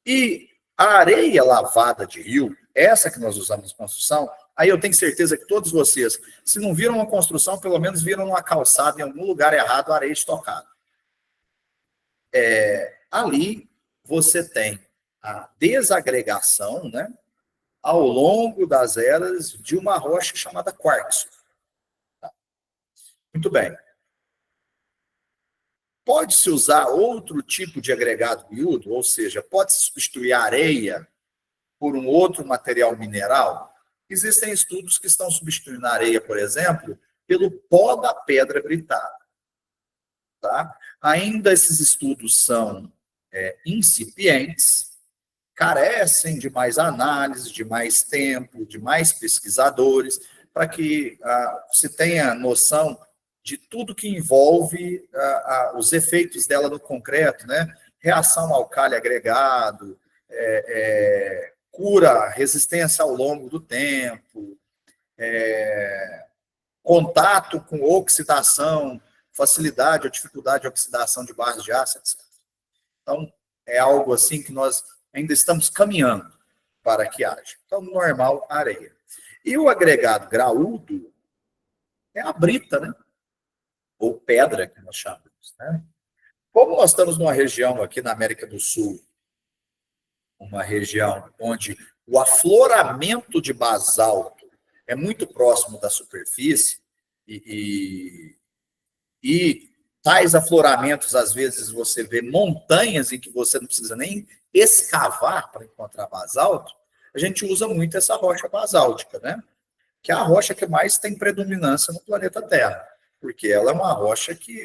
E a areia lavada de rio, essa que nós usamos na construção, aí eu tenho certeza que todos vocês, se não viram uma construção, pelo menos viram uma calçada em algum lugar errado, areia estocada. Ali você tem a desagregação, né, ao longo das eras de uma rocha chamada quartzo. Muito bem. Pode-se usar outro tipo de agregado miúdo, ou seja, pode-se substituir a areia por um outro material mineral? Existem estudos que estão substituindo a areia, por exemplo, pelo pó da pedra britada. Tá? Ainda esses estudos são incipientes, carecem de mais análise, de mais tempo, de mais pesquisadores, para que se tenha noção de tudo que envolve os efeitos dela no concreto, né? Reação alcali agregado, cura, resistência ao longo do tempo, contato com oxidação, facilidade ou dificuldade de oxidação de barras de aço, etc. Então, é algo assim que nós ainda estamos caminhando para que haja. Então, normal, areia. E o agregado graúdo é a brita, né? Ou pedra, que nós chamamos, né? Como nós estamos numa região aqui na América do Sul, uma região onde o afloramento de basalto é muito próximo da superfície e tais afloramentos, às vezes, você vê montanhas em que você não precisa nem escavar para encontrar basalto, a gente usa muito essa rocha basáltica, né? Que é a rocha que mais tem predominância no planeta Terra, porque ela é uma rocha que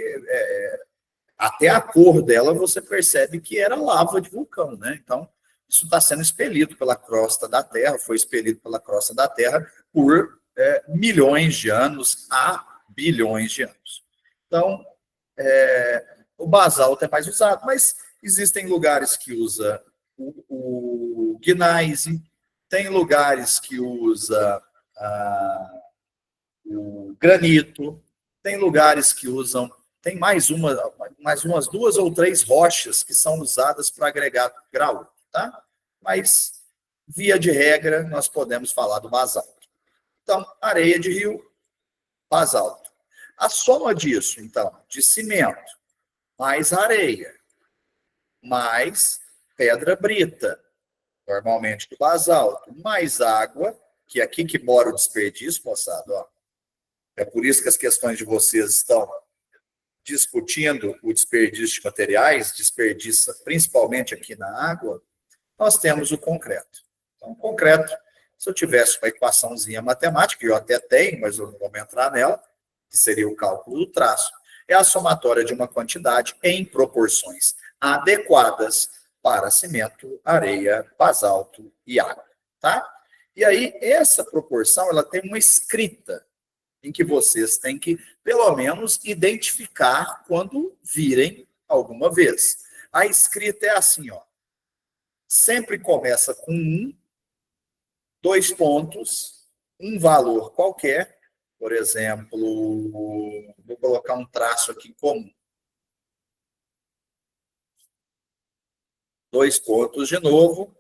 até a cor dela você percebe que era lava de vulcão, né? Então, isso está sendo expelido pela crosta da Terra, foi expelido pela crosta da Terra por milhões de anos a bilhões de anos. Então, o basalto é mais usado, mas existem lugares que usa o gneiss, tem lugares que usa o granito, tem lugares que usam, tem mais umas 2 ou 3 rochas que são usadas para agregar grau, tá? Mas, via de regra, nós podemos falar do basalto. Então, areia de rio, basalto. A soma disso, então, de cimento, mais areia, mais pedra brita, normalmente do basalto, mais água, que é aqui que mora o desperdício, moçada, ó. É por isso que as questões de vocês estão discutindo o desperdício de materiais, desperdiça principalmente aqui na água, nós temos o concreto. Então, o concreto, se eu tivesse uma equaçãozinha matemática, eu até tenho, mas eu não vou entrar nela, que seria o cálculo do traço, é a somatória de uma quantidade em proporções adequadas para cimento, areia, basalto e água, tá? E aí, essa proporção, ela tem uma escrita, em que vocês têm que, pelo menos, identificar quando virem alguma vez. A escrita é assim, ó. Sempre começa com 2 pontos, um valor qualquer, por exemplo, vou colocar um traço aqui comum. Dois pontos de novo.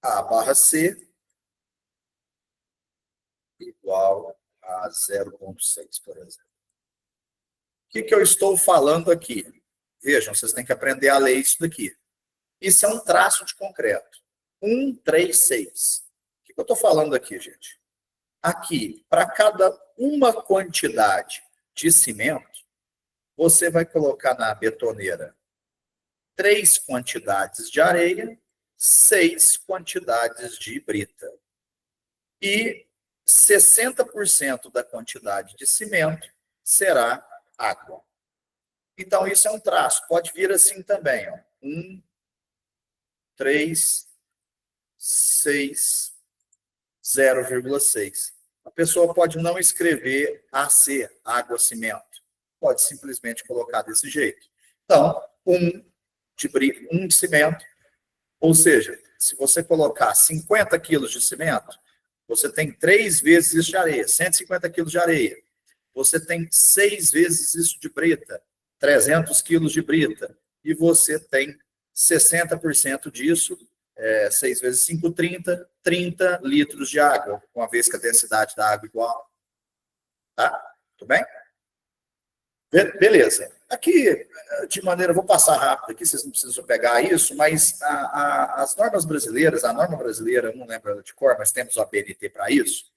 A barra C igual a 0,6, por exemplo. O que eu estou falando aqui? Vejam, vocês têm que aprender a ler isso daqui. Isso é um traço de concreto. 1, 3, 6. O que eu estou falando aqui, gente? Aqui, para cada uma quantidade de cimento, você vai colocar na betoneira 3 quantidades de areia, 6 quantidades de brita. E 60% da quantidade de cimento será água. Então, isso é um traço. Pode vir assim também. Ó. 1, 3, 6, 0,6. A pessoa pode não escrever AC, água, cimento. Pode simplesmente colocar desse jeito. Então, 1 de cimento. Ou seja, se você colocar 50 quilos de cimento, você tem 3 vezes isso de areia, 150 quilos de areia. Você tem 6 vezes isso de brita, 300 quilos de brita. E você tem 60% disso, 6 vezes 5, 30 litros de água, uma vez que a densidade da água é igual. Tá? Tudo bem? Beleza. Aqui, de maneira, vou passar rápido aqui, vocês não precisam pegar isso, mas as normas brasileiras, a norma brasileira, não lembro de cor, mas temos a BNT para isso,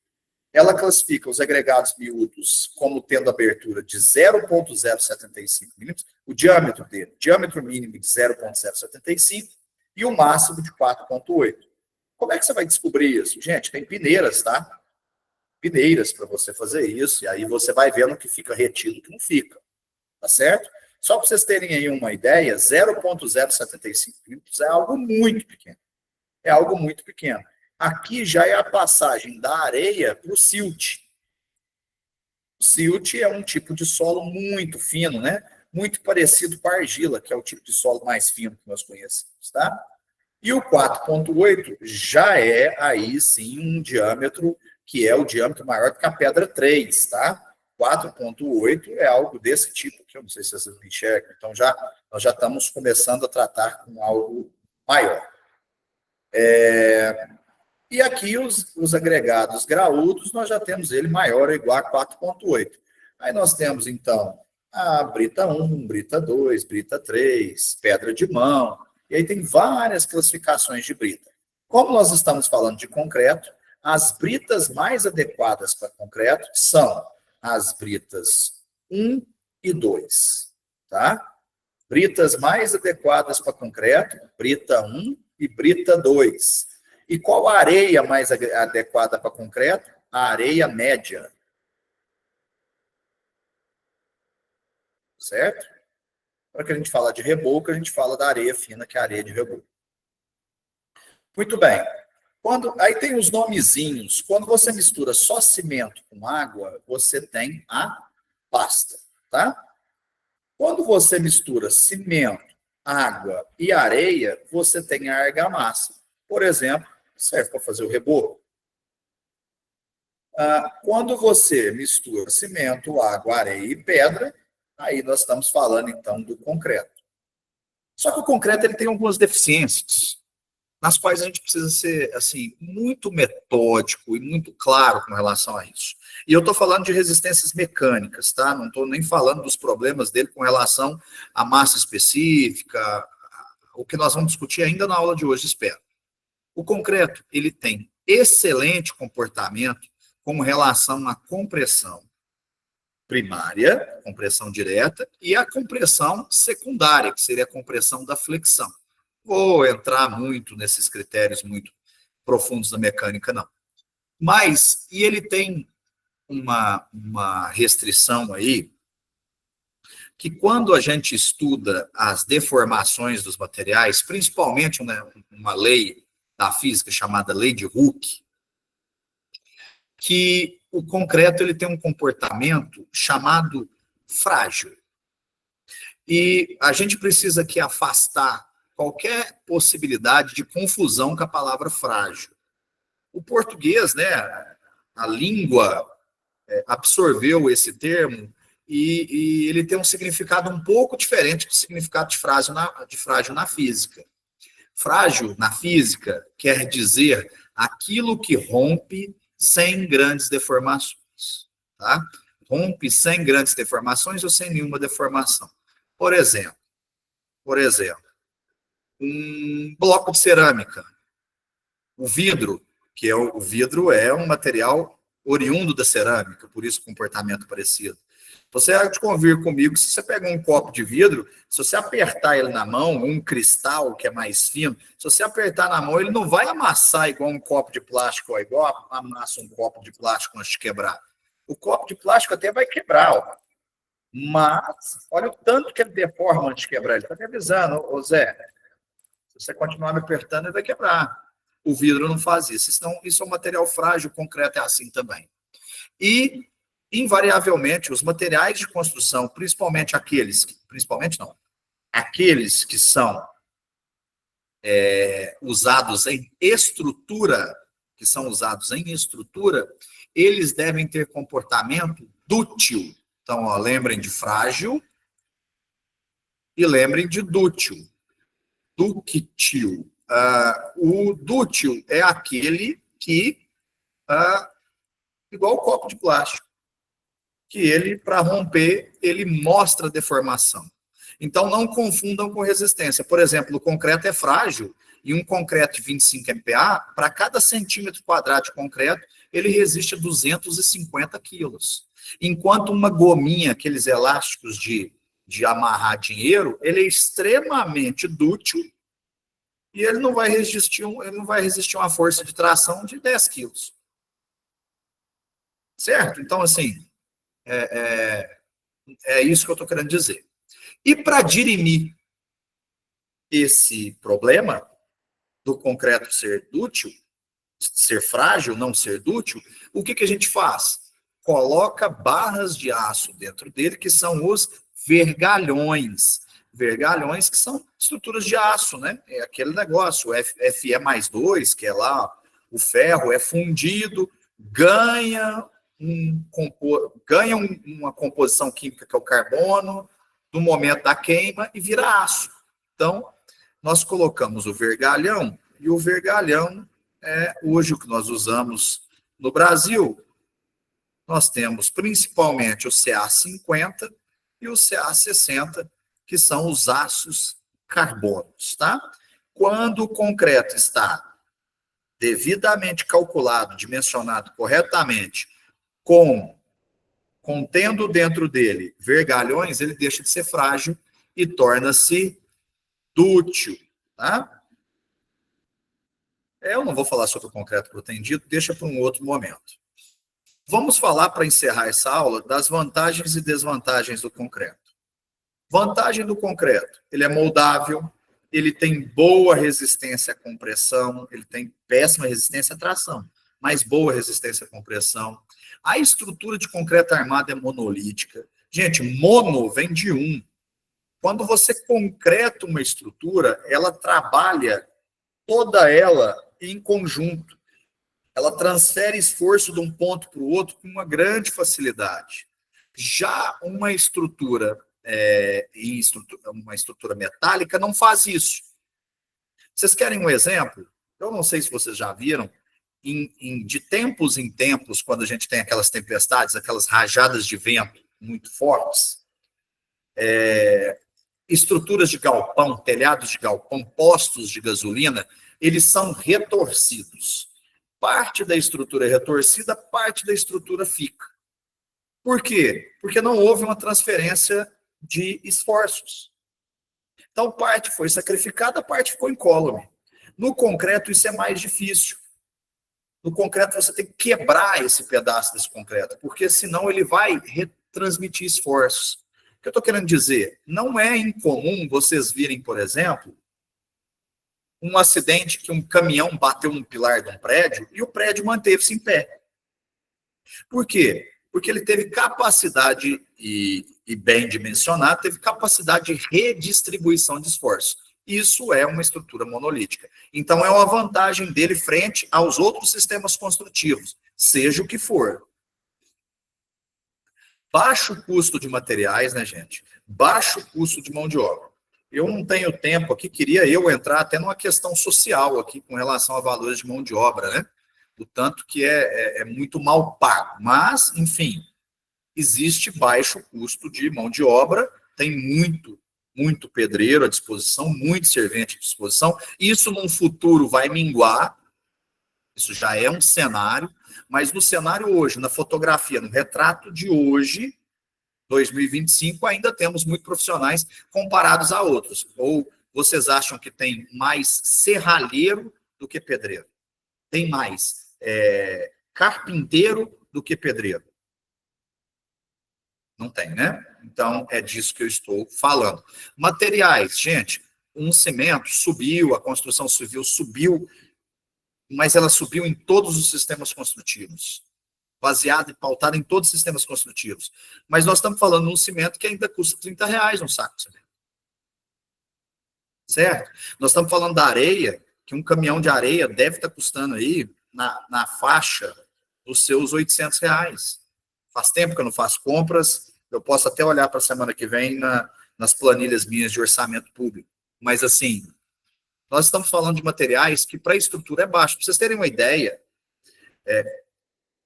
ela classifica os agregados miúdos como tendo abertura de 0,075 milímetros, o diâmetro dele, diâmetro mínimo de 0,075 e o máximo de 4,8. Como é que você vai descobrir isso? Gente, tem peneiras, tá? Peneiras para você fazer isso, e aí você vai vendo o que fica retido e o que não fica. Tá certo? Só para vocês terem aí uma ideia, 0,075 milímetros é algo muito pequeno. É algo muito pequeno. Aqui já é a passagem da areia para o silt. O silt é um tipo de solo muito fino, né? Muito parecido com a argila, que é o tipo de solo mais fino que nós conhecemos, tá? E o 4,8 já é aí sim um diâmetro que é o diâmetro maior do que a pedra 3, tá? 4,8 é algo desse tipo, que eu não sei se vocês me enxergam, então nós já estamos começando a tratar com algo maior. E aqui os agregados graúdos, nós já temos ele maior ou igual a 4,8. Aí nós temos, então, a brita 1, brita 2, brita 3, pedra de mão, e aí tem várias classificações de brita. Como nós estamos falando de concreto, as britas mais adequadas para concreto são as britas 1 e 2, tá? Britas mais adequadas para concreto, brita 1 e brita 2. E qual a areia mais adequada para concreto? A areia média. Certo? Para que a gente fala de reboco, a gente fala da areia fina, que é a areia de reboco. Muito bem. Aí tem os nomezinhos. Quando você mistura só cimento com água, você tem a pasta, tá? Quando você mistura cimento, água e areia, você tem a argamassa. Por exemplo, serve para fazer o reboco. Quando você mistura cimento, água, areia e pedra, aí nós estamos falando, então, do concreto. Só que o concreto ele tem algumas deficiências, nas quais a gente precisa ser assim, muito metódico e muito claro com relação a isso. E eu estou falando de resistências mecânicas, tá? Não estou nem falando dos problemas dele com relação à massa específica, o que nós vamos discutir ainda na aula de hoje, espero. O concreto, ele tem excelente comportamento com relação à compressão primária, compressão direta, e a compressão secundária, que seria a compressão da flexão. Vou entrar muito nesses critérios muito profundos da mecânica, não. Mas, e ele tem uma restrição aí, que quando a gente estuda as deformações dos materiais, principalmente uma lei da física chamada lei de Hooke, que o concreto ele tem um comportamento chamado frágil. E a gente precisa aqui afastar qualquer possibilidade de confusão com a palavra frágil. O português, né, a língua absorveu esse termo e ele tem um significado um pouco diferente do significado de frágil na física. Frágil na física quer dizer aquilo que rompe sem grandes deformações, tá? Rompe sem grandes deformações ou sem nenhuma deformação. Por exemplo, um bloco de cerâmica. O vidro, o vidro é um material oriundo da cerâmica, por isso o comportamento parecido. Você há de convir comigo, se você pegar um copo de vidro, se você apertar ele na mão, um cristal que é mais fino, se você apertar na mão, ele não vai amassar igual um copo de plástico, ó, igual amassa um copo de plástico antes de quebrar. O copo de plástico até vai quebrar, ó. Mas olha o tanto que ele deforma antes de quebrar. Ele está me avisando, ô Zé, se você continuar me apertando, ele vai quebrar. O vidro não faz isso. Isso é um material frágil, o concreto é assim também. E, invariavelmente, os materiais de construção, principalmente aqueles que são usados em estrutura, eles devem ter comportamento dútil. Então, ó, lembrem de frágil e lembrem de dútil. Dúctil. O dútil é aquele que, igual o copo de plástico, que ele, para romper, ele mostra deformação. Então, não confundam com resistência. Por exemplo, o concreto é frágil e um concreto de 25 MPa, para cada centímetro quadrado de concreto, ele resiste a 250 quilos. Enquanto uma gominha, aqueles elásticos de amarrar dinheiro, ele é extremamente dútil e ele não vai resistir a uma força de tração de 10 quilos. Certo? Então, assim, é isso que eu estou querendo dizer. E para dirimir esse problema do concreto ser dútil, ser frágil, não ser dútil, o que a gente faz? Coloca barras de aço dentro dele, que são os vergalhões. Vergalhões que são estruturas de aço, né? É aquele negócio, o Fe+2, que é lá, o ferro é fundido, ganha uma composição química, que é o carbono, no momento da queima, e vira aço. Então, nós colocamos o vergalhão, e o vergalhão é hoje o que nós usamos no Brasil. Nós temos principalmente o CA50 e o CA60, que são os aços carbonos, tá? Quando o concreto está devidamente calculado, dimensionado corretamente, contendo dentro dele vergalhões, ele deixa de ser frágil e torna-se dútil, tá? Eu não vou falar sobre o concreto protendido, deixa para um outro momento. Vamos falar, para encerrar essa aula, das vantagens e desvantagens do concreto. Vantagem do concreto: ele é moldável, ele tem boa resistência à compressão, ele tem péssima resistência à tração, mas boa resistência à compressão. A estrutura de concreto armado é monolítica. Gente, mono vem de um. Quando você concreta uma estrutura, ela trabalha toda ela em conjunto. Ela transfere esforço de um ponto para o outro com uma grande facilidade. Já uma estrutura metálica não faz isso. Vocês querem um exemplo? Eu não sei se vocês já viram, de tempos em tempos, quando a gente tem aquelas tempestades, aquelas rajadas de vento muito fortes, estruturas de galpão, telhados de galpão, postos de gasolina, eles são retorcidos. Parte da estrutura é retorcida, parte da estrutura fica. Por quê? Porque não houve uma transferência de esforços. Então, parte foi sacrificada, parte ficou incólume. No concreto, isso é mais difícil. No concreto, você tem que quebrar esse pedaço desse concreto, porque senão ele vai retransmitir esforços. O que eu estou querendo dizer? Não é incomum vocês virem, por exemplo, um acidente que um caminhão bateu num pilar de um prédio e o prédio manteve-se em pé. Por quê? Porque ele teve capacidade, e bem dimensionado, teve capacidade de redistribuição de esforço. Isso é uma estrutura monolítica. Então, é uma vantagem dele frente aos outros sistemas construtivos, seja o que for. Baixo custo de materiais, né, gente? Baixo custo de mão de obra. Eu não tenho tempo aqui, queria eu entrar até numa questão social aqui com relação a valores de mão de obra, né? O tanto que é muito mal pago. Mas, enfim, existe baixo custo de mão de obra, tem muito pedreiro à disposição, muito servente à disposição. Isso, num futuro, vai minguar. Isso já é um cenário. Mas no cenário hoje, na fotografia, no retrato de hoje, 2025, ainda temos muitos profissionais comparados a outros. Ou vocês acham que tem mais serralheiro do que pedreiro? Tem mais carpinteiro do que pedreiro? Não tem, né? Então, é disso que eu estou falando. Materiais, gente, um cimento subiu, a construção civil subiu, mas ela subiu em todos os sistemas construtivos, baseado e pautado em todos os sistemas construtivos. Mas nós estamos falando de um cimento que ainda custa R$30 um saco de cimento. Certo? Nós estamos falando da areia, que um caminhão de areia deve estar custando aí na faixa dos seus R$800. Faz tempo que eu não faço compras, eu posso até olhar para a semana que vem nas planilhas minhas de orçamento público. Mas, assim, nós estamos falando de materiais que para a estrutura é baixo. Para vocês terem uma ideia,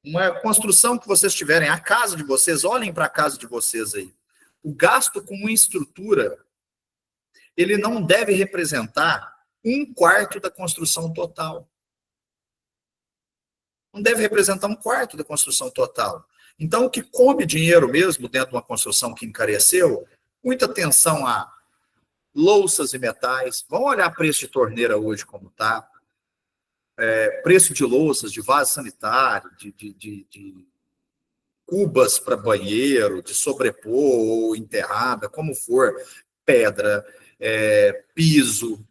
uma construção que vocês tiverem, a casa de vocês, olhem para a casa de vocês aí. O gasto com uma estrutura, ele não deve representar 1/4 da construção total. Não deve representar 1/4 da construção total. Então, o que come dinheiro mesmo dentro de uma construção que encareceu, muita atenção a louças e metais. Vamos olhar preço de torneira hoje como está. Preço de louças, de vaso sanitário, de cubas para banheiro, de sobrepor ou enterrada, como for, pedra, piso.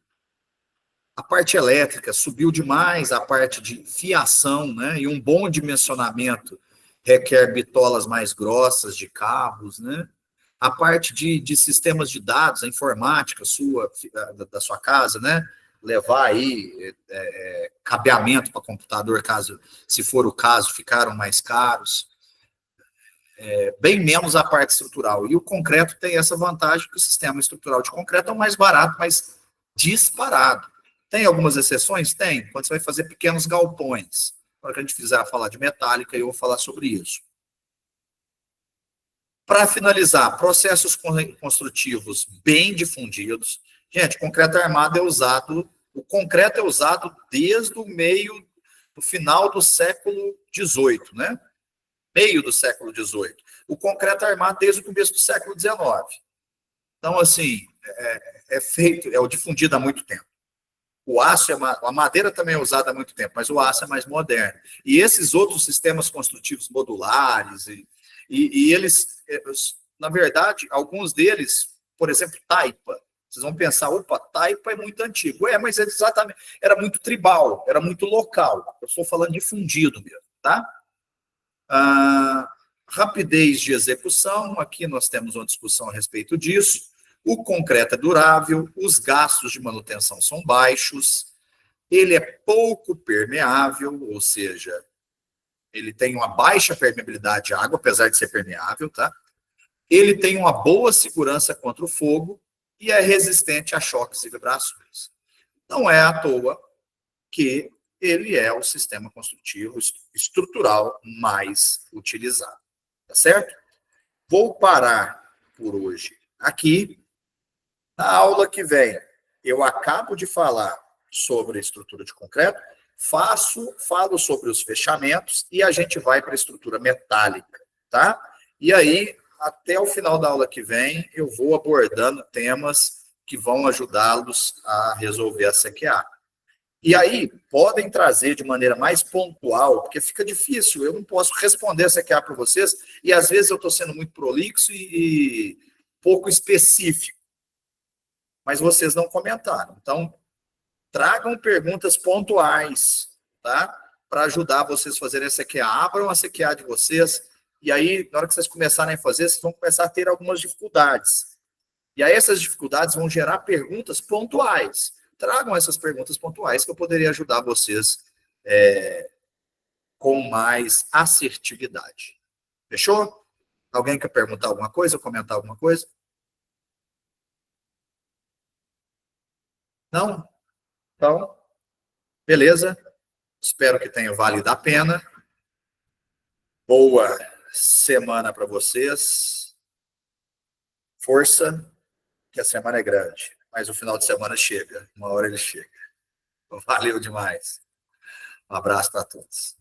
A parte elétrica subiu demais, a parte de fiação, né? E um bom dimensionamento requer bitolas mais grossas de cabos, né? A parte de sistemas de dados, a informática da sua casa, né? Levar aí cabeamento para computador, se for o caso, ficaram mais caros. Bem menos a parte estrutural. E o concreto tem essa vantagem que o sistema estrutural de concreto é o mais barato, mas disparado. Tem algumas exceções? Tem. Quando você vai fazer pequenos galpões. Na hora que a gente fizer falar de metálica, eu vou falar sobre isso. Para finalizar, processos construtivos bem difundidos. Gente, concreto armado o concreto é usado desde o final do século XVIII, né? Meio do século XVIII. O concreto armado desde o começo do século XIX. Então, assim, é difundido há muito tempo. O aço, a madeira também é usada há muito tempo, mas o aço é mais moderno. E esses outros sistemas construtivos modulares, e eles, na verdade, alguns deles, por exemplo, taipa. Vocês vão pensar, opa, taipa é muito antigo. Mas exatamente, era muito tribal, era muito local. Eu estou falando de fundido mesmo, tá? Rapidez de execução, aqui nós temos uma discussão a respeito disso. O concreto é durável, os gastos de manutenção são baixos, ele é pouco permeável, ou seja, ele tem uma baixa permeabilidade à água, apesar de ser permeável, tá? Ele tem uma boa segurança contra o fogo e é resistente a choques e vibrações. Não é à toa que ele é o sistema construtivo estrutural mais utilizado, tá certo? Vou parar por hoje aqui. Na aula que vem, eu acabo de falar sobre a estrutura de concreto, falo sobre os fechamentos e a gente vai para a estrutura metálica, tá? E aí, até o final da aula que vem, eu vou abordando temas que vão ajudá-los a resolver a CQA. E aí, podem trazer de maneira mais pontual, porque fica difícil, eu não posso responder a CQA para vocês, e às vezes eu estou sendo muito prolixo e pouco específico. Mas vocês não comentaram. Então, tragam perguntas pontuais, tá? Para ajudar vocês a fazerem a CQA. Abram a CQA de vocês, e aí, na hora que vocês começarem a fazer, vocês vão começar a ter algumas dificuldades. E aí, essas dificuldades vão gerar perguntas pontuais. Tragam essas perguntas pontuais que eu poderia ajudar vocês com mais assertividade. Fechou? Alguém quer perguntar alguma coisa, comentar alguma coisa? Não? Então, beleza. Espero que tenha valido a pena. Boa semana para vocês. Força, que a semana é grande, mas o final de semana chega. Uma hora ele chega. Valeu demais. Um abraço para todos.